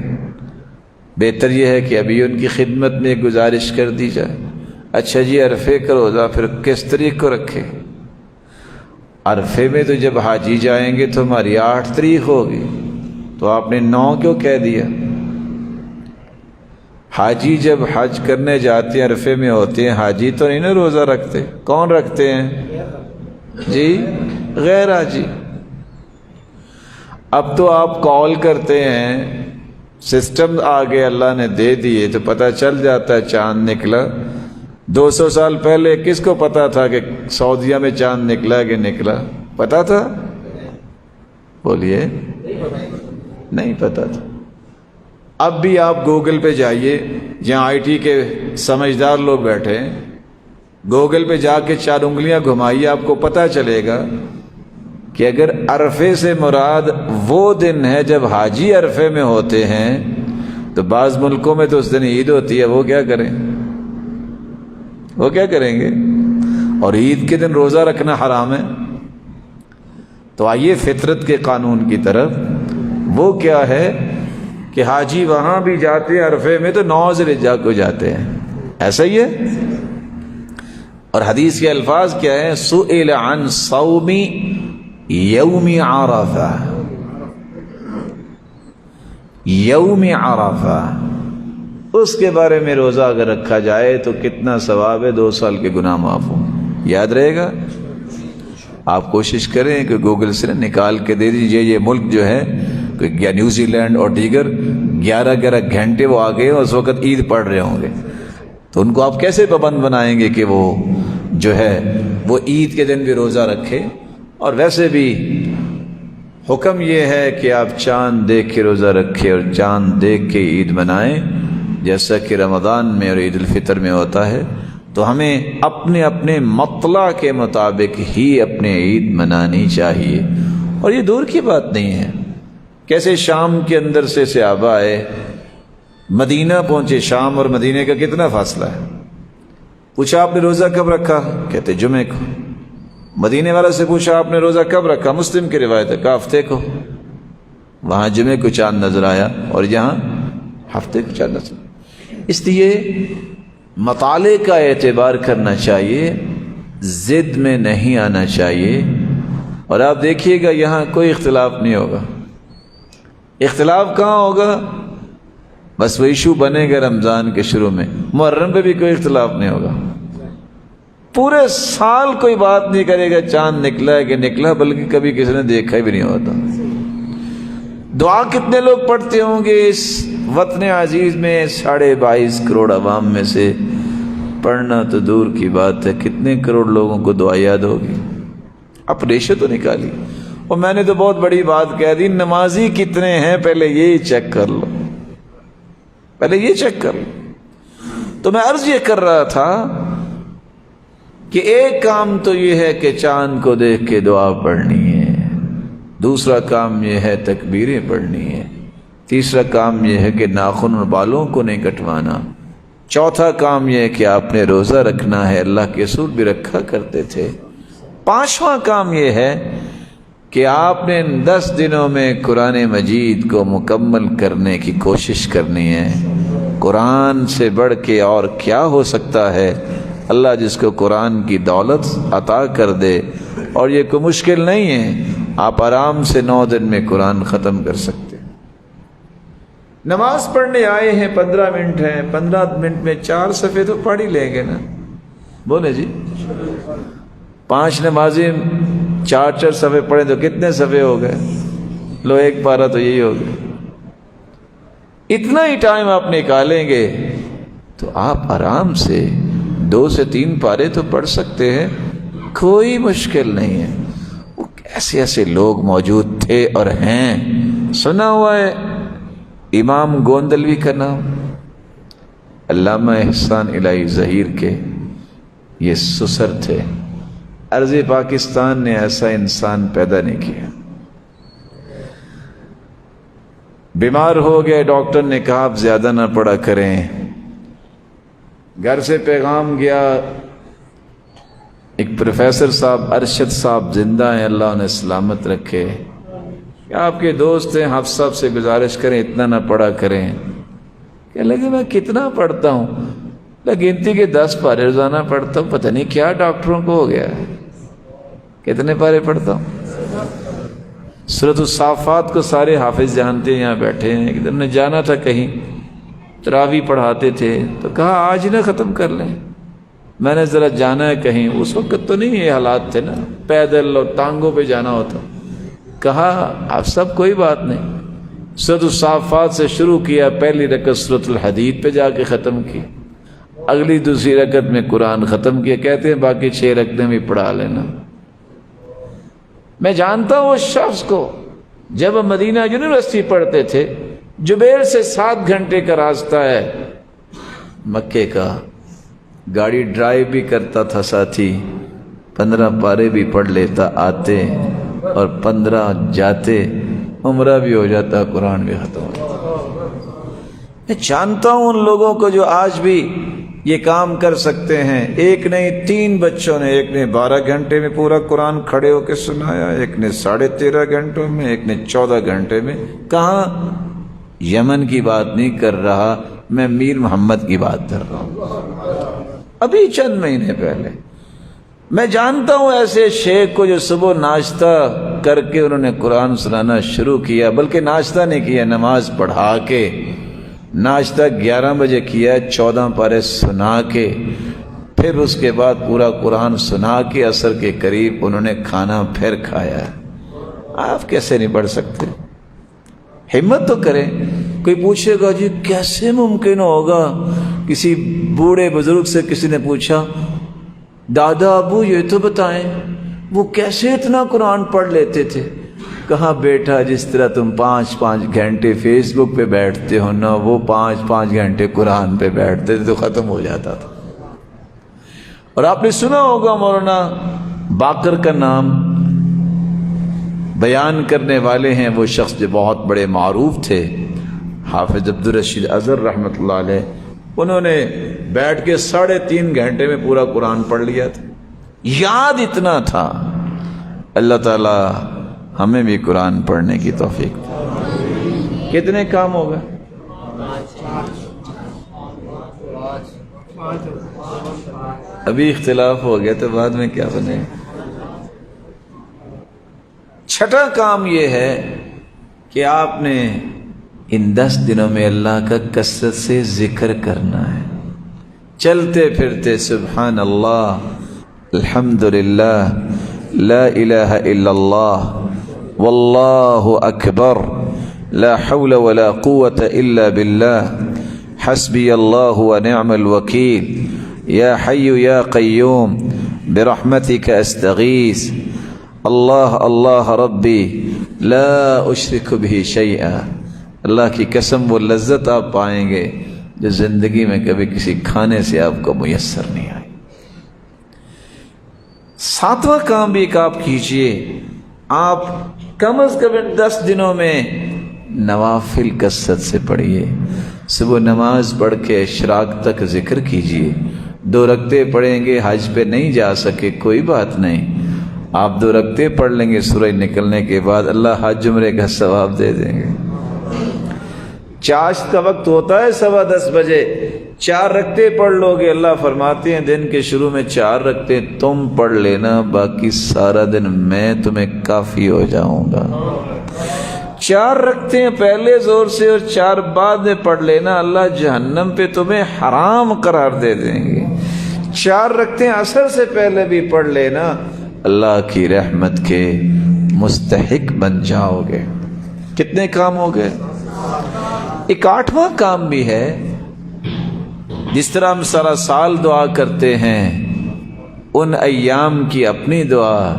بہتر یہ ہے کہ ابھی ان کی خدمت میں ایک گزارش کر دی جائے، اچھا جی عرفے کا روزہ پھر کس تاریخ کو رکھے؟ عرفے میں تو جب حاجی جائیں گے تو ہماری 8 تاریخ ہوگی، تو آپ نے 9 کیوں کہہ دیا؟ حاجی جب حج کرنے جاتے ہیں عرفے میں ہوتے ہیں، حاجی تو نہیں نا روزہ رکھتے، کون رکھتے ہیں جی؟ غیر حاجی۔ اب تو آپ کال کرتے ہیں، سسٹم آگے اللہ نے دے دیے تو پتہ چل جاتا ہے چاند نکلا۔ 200 سال پہلے کس کو پتا تھا کہ سعودیہ میں چاند نکلا کہ نکلا؟ پتا تھا؟ بولیے، نہیں پتا تھا۔ اب بھی آپ گوگل پہ جائیے، جہاں آئی ٹی کے سمجھدار لوگ بیٹھے ہیں، گوگل پہ جا کے 4 انگلیاں گھمائیے، آپ کو پتہ چلے گا کہ اگر عرفے سے مراد وہ دن ہے جب حاجی عرفے میں ہوتے ہیں، تو بعض ملکوں میں تو اس دن عید ہوتی ہے، وہ کیا کریں؟ وہ کیا کریں گے؟ اور عید کے دن روزہ رکھنا حرام ہے۔ تو آئیے فطرت کے قانون کی طرف۔ وہ کیا ہے کہ حاجی وہاں بھی جاتے ہیں عرفے میں تو 9 ذی الحجہ کو جاتے ہیں، ایسا ہی ہے۔ اور حدیث کے الفاظ کیا ہے؟ سئل عن صوم یوم عرفہ، یوم عرفہ، اس کے بارے میں روزہ اگر رکھا جائے تو کتنا ثواب ہے، 2 سال کے گناہ معاف ہوں۔ یاد رہے گا؟ آپ کوشش کریں کہ گوگل سے نکال کے دے دیجئے یہ ملک جو ہے یا نیوزی لینڈ اور دیگر 11 گھنٹے وہ آگے ہیں، اس وقت عید پڑھ رہے ہوں گے، تو ان کو آپ کیسے پابند بنائیں گے کہ وہ جو ہے وہ عید کے دن بھی روزہ رکھے؟ اور ویسے بھی حکم یہ ہے کہ آپ چاند دیکھ کے روزہ رکھیں اور چاند دیکھ کے عید منائیں، جیسا کہ رمضان میں اور عید الفطر میں ہوتا ہے۔ تو ہمیں اپنے اپنے مطلع کے مطابق ہی اپنے عید منانی چاہیے، اور یہ دور کی بات نہیں ہے۔ کیسے شام کے اندر سے صحابہ آئے، مدینہ پہنچے، شام اور مدینہ کا کتنا فاصلہ ہے؟ پوچھا آپ نے روزہ کب رکھا؟ کہتے جمعے کو۔ مدینے والا سے پوچھا آپ نے روزہ کب رکھا؟ مسلم کی روایت ہے، کہا ہفتے کو۔ وہاں جمعے کو چاند نظر آیا اور یہاں ہفتے کو چاند نظر آیا۔ اس لیے مطالعے کا اعتبار کرنا چاہیے، ضد میں نہیں آنا چاہیے۔ اور آپ دیکھیے گا یہاں کوئی اختلاف نہیں ہوگا۔ اختلاف کہاں ہوگا؟ بس وہ ایشو بنے گا رمضان کے شروع میں، محرم پہ بھی کوئی اختلاف نہیں ہوگا۔ پورے سال کوئی بات نہیں کرے گا چاند نکلا ہے کہ نکلا، بلکہ کبھی کسی نے دیکھا بھی نہیں ہوتا۔ دعا کتنے لوگ پڑھتے ہوں گے اس وطن عزیز میں؟ 22.5 کروڑ عوام میں سے پڑھنا تو دور کی بات ہے، کتنے کروڑ لوگوں کو دعا یاد ہوگی؟ اب ریشو تو نکالی۔ اور میں نے تو بہت بڑی بات کہہ دی، نمازی کتنے ہیں پہلے یہی چیک کر لو، پہلے یہ چیک کر لو۔ تو میں عرض یہ کر رہا تھا کہ ایک کام تو یہ ہے کہ چاند کو دیکھ کے دعا پڑھنی ہے، دوسرا کام یہ ہے تکبیریں پڑھنی ہے، تیسرا کام یہ ہے کہ ناخن اور بالوں کو نہیں کٹوانا، چوتھا کام یہ ہے کہ آپ نے روزہ رکھنا ہے، اللہ کے رسول بھی رکھا کرتے تھے، پانچواں کام یہ ہے کہ آپ نے ان 10 دنوں میں قرآن مجید کو مکمل کرنے کی کوشش کرنی ہے۔ قرآن سے بڑھ کے اور کیا ہو سکتا ہے؟ اللہ جس کو قرآن کی دولت عطا کر دے، اور یہ کوئی مشکل نہیں ہے، آپ آرام سے 9 دن میں قرآن ختم کر سکتے ہیں۔ نماز پڑھنے آئے ہیں، 15 منٹ ہیں، 15 منٹ میں 4 صفحے تو پڑھ ہی لیں گے نا؟ بولے جی، 5 نمازی 4 صفحے پڑھیں تو کتنے صفحے ہو گئے؟ لو ایک پارہ تو یہی ہو گیا۔ اتنا ہی ٹائم آپ نکالیں گے تو آپ آرام سے 2 سے 3 پارے تو پڑھ سکتے ہیں، کوئی مشکل نہیں ہے۔ وہ ایسے ایسے لوگ موجود تھے اور ہیں، سنا ہوا ہے امام گوندلوی کا نام، علامہ احسان الہی ظہیر کے یہ سسر تھے۔ ارض پاکستان نے ایسا انسان پیدا نہیں کیا۔ بیمار ہو گئے، ڈاکٹر نے کہا آپ زیادہ نہ پڑھا کریں۔ گھر سے پیغام گیا، ایک پروفیسر صاحب ارشد صاحب زندہ ہیں، اللہ انہیں سلامت رکھے، کہ آپ کے دوست ہیں، حافظ صاحب سے گزارش کریں اتنا نہ پڑھا کریں۔ کہنے لگے میں کتنا پڑھتا ہوں، گنتی کے 10 پارے روزانہ پڑھتا ہوں، پتہ نہیں کیا ڈاکٹروں کو ہو گیا ہے، کتنے پارے پڑھتا ہوں؟ سورۃ الصافات کو سارے حافظ جانتے ہیں، یہاں بیٹھے ہیں. ایک دن نے جانا تھا کہیں، تراویح پڑھاتے تھے تو کہا آج نہ ختم کر لیں. میں نے ذرا جانا ہے کہیں، اس وقت تو نہیں یہ حالات تھے نا، پیدل اور ٹانگوں پہ جانا ہوتا. کہا آپ سب کوئی بات نہیں. سورۃ الصافات سے شروع کیا، پہلی رکعت سورۃ الحدید پہ جا کے ختم کی، اگلی دوسری رکعت میں قرآن ختم کیا. کہتے ہیں باقی 6 رکعتیں بھی پڑھا لینا. میں جانتا ہوں اس شخص کو، جب ہم مدینہ یونیورسٹی پڑھتے تھے، جبیل سے 7 گھنٹے کا راستہ ہے مکے کا، گاڑی ڈرائیو بھی کرتا تھا ساتھی، 15 پارے بھی پڑھ لیتا آتے اور 15 جاتے، عمرہ بھی ہو جاتا، قرآن بھی ختم ہو جاتا. میں جانتا ہوں ان لوگوں کو جو آج بھی یہ کام کر سکتے ہیں. ایک نہیں 3 بچوں نے، ایک نے 12 گھنٹے میں پورا قرآن کھڑے ہو کے سنایا، ایک نے 13.5 گھنٹوں میں، ایک نے 14 گھنٹے میں. کہاں؟ یمن کی بات نہیں کر رہا میں، میر محمد کی بات کر رہا ہوں، ابھی چند مہینے پہلے. میں جانتا ہوں ایسے شیخ کو جو صبح ناشتہ کر کے انہوں نے قرآن سنانا شروع کیا، بلکہ ناشتہ نہیں کیا، نماز پڑھا کے. ناشتہ 11 بجے کیا، 14 پارے سنا کے، پھر اس کے بعد پورا قرآن سنا کے عصر کے قریب انہوں نے کھانا پھر کھایا. آپ کیسے نہیں پڑھ سکتے؟ ہمت تو کریں. کوئی پوچھے گا جی کیسے ممکن ہوگا؟ کسی بوڑھے بزرگ سے کسی نے پوچھا، دادا ابو یہ تو بتائیں وہ کیسے اتنا قرآن پڑھ لیتے تھے؟ کہا بیٹا جس طرح تم 5 گھنٹے فیس بک پہ بیٹھتے ہو نا، وہ 5 گھنٹے قرآن پہ بیٹھتے تھے تو ختم ہو جاتا تھا. اور آپ نے سنا ہوگا مولانا باقر کا نام، بیان کرنے والے ہیں وہ شخص جو بہت بڑے معروف تھے، حافظ عبدالرشید اظہر رحمۃ اللہ علیہ. انہوں نے بیٹھ کے 3.5 گھنٹے میں پورا قرآن پڑھ لیا تھا. یاد اتنا تھا. اللہ تعالی ہمیں بھی قرآن پڑھنے کی توفیق. کتنے کام ہو گئے؟ ابھی اختلاف ہو گیا تو بعد میں کیا بنے. 6واں کام یہ ہے کہ آپ نے ان 10 دنوں میں اللہ کا کثرت سے ذکر کرنا ہے. چلتے پھرتے سبحان اللہ، الحمدللہ، لا الہ الا اللہ، واللہ اکبر، لا حول ولا قوة الا باللہ، حسبی اللہ ونعم الوکیل، یا حی یا قیوم برحمتک استغیث، اللہ اللہ ربی لا اشرک بہ شیئا. اللہ کی قسم وہ لذت آپ پائیں گے جو زندگی میں کبھی کسی کھانے سے آپ کو میسر نہیں آئی. 7واں کام بھی ایک آپ کیجئے، آپ کم از کم 10 دنوں میں نوافل کثرت سے پڑھیے. صبح نماز پڑھ کے اشراق تک ذکر کیجئے. 2 رکعتیں پڑھیں گے، حج پہ نہیں جا سکے کوئی بات نہیں، آپ 2 رکعتیں پڑھ لیں گے، سورج نکلنے کے بعد اللہ حج عمرے کا ثواب دے دیں گے. چاشت کا وقت ہوتا ہے 10:15 بجے، 4 رکعتیں پڑھ لو گے، اللہ فرماتے ہیں دن کے شروع میں 4 رکعتیں تم پڑھ لینا، باقی سارا دن میں تمہیں کافی ہو جاؤں گا. 4 رکعتیں پہلے زور سے اور 4 بعد میں پڑھ لینا، اللہ جہنم پہ تمہیں حرام قرار دے دیں گے. 4 رکعتیں عصر سے پہلے بھی پڑھ لینا، اللہ کی رحمت کے مستحق بن جاؤ گے. کتنے کام ہو گئے؟ ایک 8واں کام بھی ہے. جس طرح ہم سارا سال دعا کرتے ہیں، ان ایام کی اپنی دعا،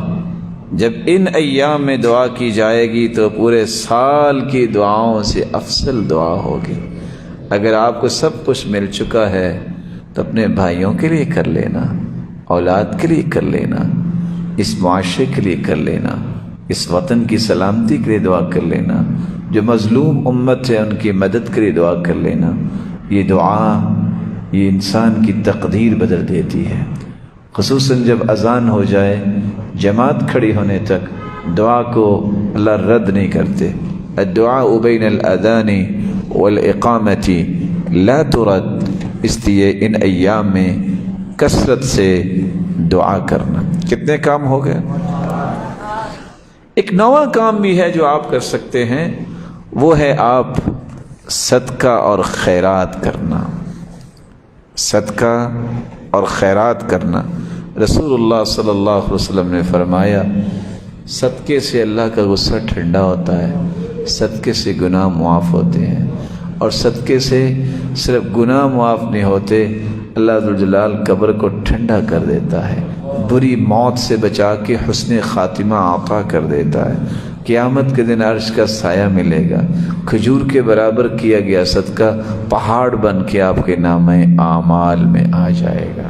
جب ان ایام میں دعا کی جائے گی تو پورے سال کی دعاؤں سے افضل دعا ہوگی. اگر آپ کو سب کچھ مل چکا ہے تو اپنے بھائیوں کے لیے کر لینا، اولاد کے لیے کر لینا، اس معاشرے کے لیے کر لینا، اس وطن کی سلامتی کے لیے دعا کر لینا، جو مظلوم امت ہے ان کی مدد کے لیے دعا کر لینا. یہ دعا یہ انسان کی تقدیر بدل دیتی ہے. خصوصاً جب اذان ہو جائے، جماعت کھڑی ہونے تک دعا کو اللہ رد نہیں کرتے. الدعاء بین الاذان والاقامت لا ترد، اس لیے ان ایام میں کثرت سے دعا کرنا۔ کتنے کام ہو گئے؟ ایک نواں کام بھی ہے جو آپ کر سکتے ہیں، وہ ہے آپ صدقہ اور خیرات کرنا۔ صدقہ اور خیرات کرنا۔ رسول اللہ صلی اللہ علیہ وسلم نے فرمایا صدقے سے اللہ کا غصہ ٹھنڈا ہوتا ہے، صدقے سے گناہ معاف ہوتے ہیں، اور صدقے سے صرف گناہ معاف نہیں ہوتے، اللہ ذوالجلال قبر کو ٹھنڈا کر دیتا ہے، بری موت سے بچا کے حسن خاتمہ عطا کر دیتا ہے، قیامت کے دن عرش کا سایہ ملے گا، کھجور کے برابر کیا گیا صدقہ پہاڑ بن کے آپ کے نامہ اعمال میں آ جائے گا۔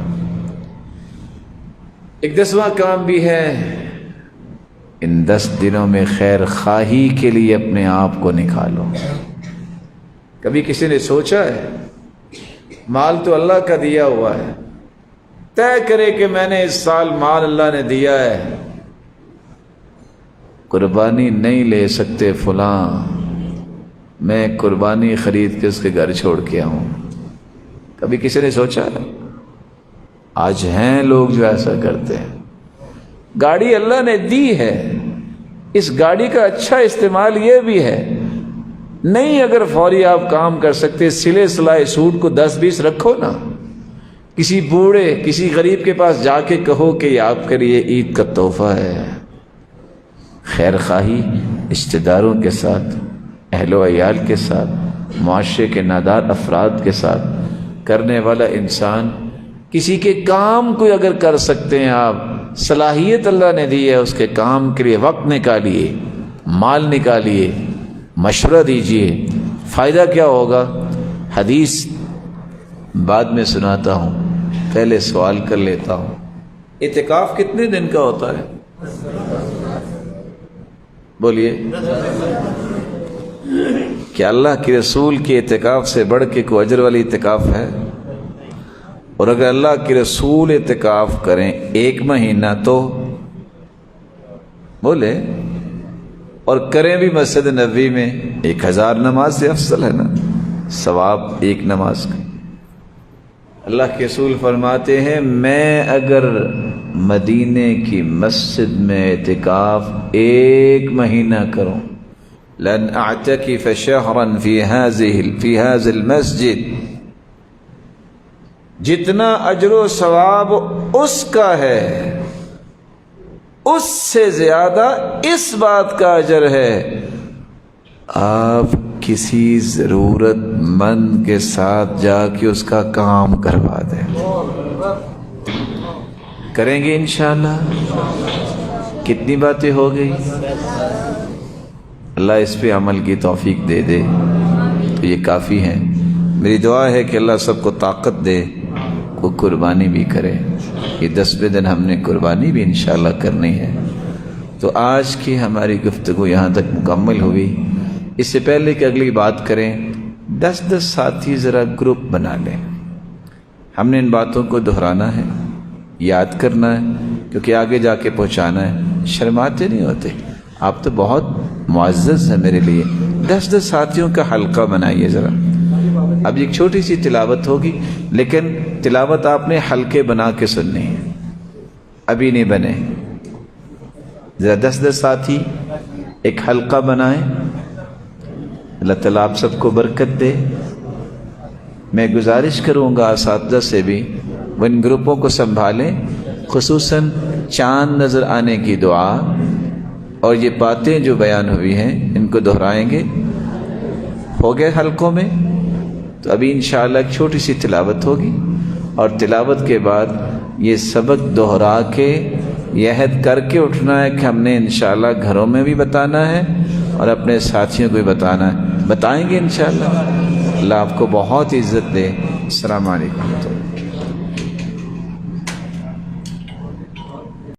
ایک 10واں کام بھی ہے، ان 10 دنوں میں خیر خواہی کے لیے اپنے آپ کو نکالو۔ کبھی کسی نے سوچا ہے مال تو اللہ کا دیا ہوا ہے، طے کرے کہ میں نے اس سال مال اللہ نے دیا ہے، قربانی نہیں لے سکتے فلاں، میں قربانی خرید کے اس کے گھر چھوڑ کے آؤں؟ کبھی کسی نے سوچا ہے؟ آج ہیں لوگ جو ایسا کرتے ہیں۔ گاڑی اللہ نے دی ہے، اس گاڑی کا اچھا استعمال یہ بھی ہے، نہیں اگر فوری آپ کام کر سکتے سلے سلائے سوٹ کو 10-20 رکھو نا، کسی بوڑھے کسی غریب کے پاس جا کے کہو کہ یہ آپ کے لیے عید کا تحفہ ہے۔ خیر خواہی رشتہ داروں کے ساتھ، اہل و عیال کے ساتھ، معاشرے کے نادار افراد کے ساتھ کرنے والا انسان، کسی کے کام کو اگر کر سکتے ہیں آپ، صلاحیت اللہ نے دی ہے، اس کے کام کے لیے وقت نکالیے، مال نکالیے، مشورہ دیجیے۔ فائدہ کیا ہوگا؟ حدیث بعد میں سناتا ہوں، پہلے سوال کر لیتا ہوں، اعتکاف کتنے دن کا ہوتا ہے؟ بولیے، کیا اللہ کے رسول کے اعتکاف سے بڑھ کے کوئی اجر والی اعتکاف ہے؟ اور اگر اللہ کے رسول اعتکاف کریں 1 مہینہ تو بولے، اور کریں بھی مسجد نبوی میں 1000 نماز سے افضل ہے نا، ثواب 1 نماز کا۔ اللہ کے رسول فرماتے ہیں میں اگر مدینے کی مسجد میں اعتکاف 1 مہینہ کروں، لن اعتکف شہرا فی هذا المسجد، جتنا اجر و ثواب اس کا ہے اس سے زیادہ اس بات کا اجر ہے آپ کسی ضرورت مند کے ساتھ جا کے اس کا کام کروا دیں۔ کریں گے انشاءاللہ؟ کتنی باتیں ہو گئی؟ اللہ اس پہ عمل کی توفیق دے دے تو یہ کافی ہیں۔ میری دعا ہے کہ اللہ سب کو طاقت دے، وہ قربانی بھی کرے۔ یہ 10ویں دن ہم نے قربانی بھی انشاءاللہ کرنی ہے۔ تو آج کی ہماری گفتگو یہاں تک مکمل ہوئی۔ اس سے پہلے کہ اگلی بات کریں، 10 ساتھی ذرا گروپ بنا لیں۔ ہم نے ان باتوں کو دہرانا ہے، یاد کرنا ہے، کیونکہ آگے جا کے پہنچانا ہے۔ شرماتے نہیں ہوتے، آپ تو بہت معزز ہیں میرے لیے۔ 10 ساتھیوں کا حلقہ بنائیے ذرا۔ اب ایک چھوٹی سی تلاوت ہوگی، لیکن تلاوت آپ نے حلقے بنا کے سننی ہے، ابھی نہیں بنے۔ ذرا 10 ساتھی ایک حلقہ بنائیں۔ اللہ تعالیٰ آپ سب کو برکت دے۔ میں گزارش کروں گا اساتذہ سے بھی وہ ان گروپوں کو سنبھالیں، خصوصاً چاند نظر آنے کی دعا اور یہ باتیں جو بیان ہوئی ہیں ان کو دہرائیں گے۔ ہو گئے حلقوں میں؟ تو ابھی انشاءاللہ ایک چھوٹی سی تلاوت ہوگی، اور تلاوت کے بعد یہ سبق دہرا کے یہ عہد کر کے اٹھنا ہے کہ ہم نے انشاءاللہ گھروں میں بھی بتانا ہے اور اپنے ساتھیوں کو بھی بتانا ہے۔ بتائیں گے انشاءاللہ۔ اللہ آپ کو بہت عزت دے۔ السلام علیکم۔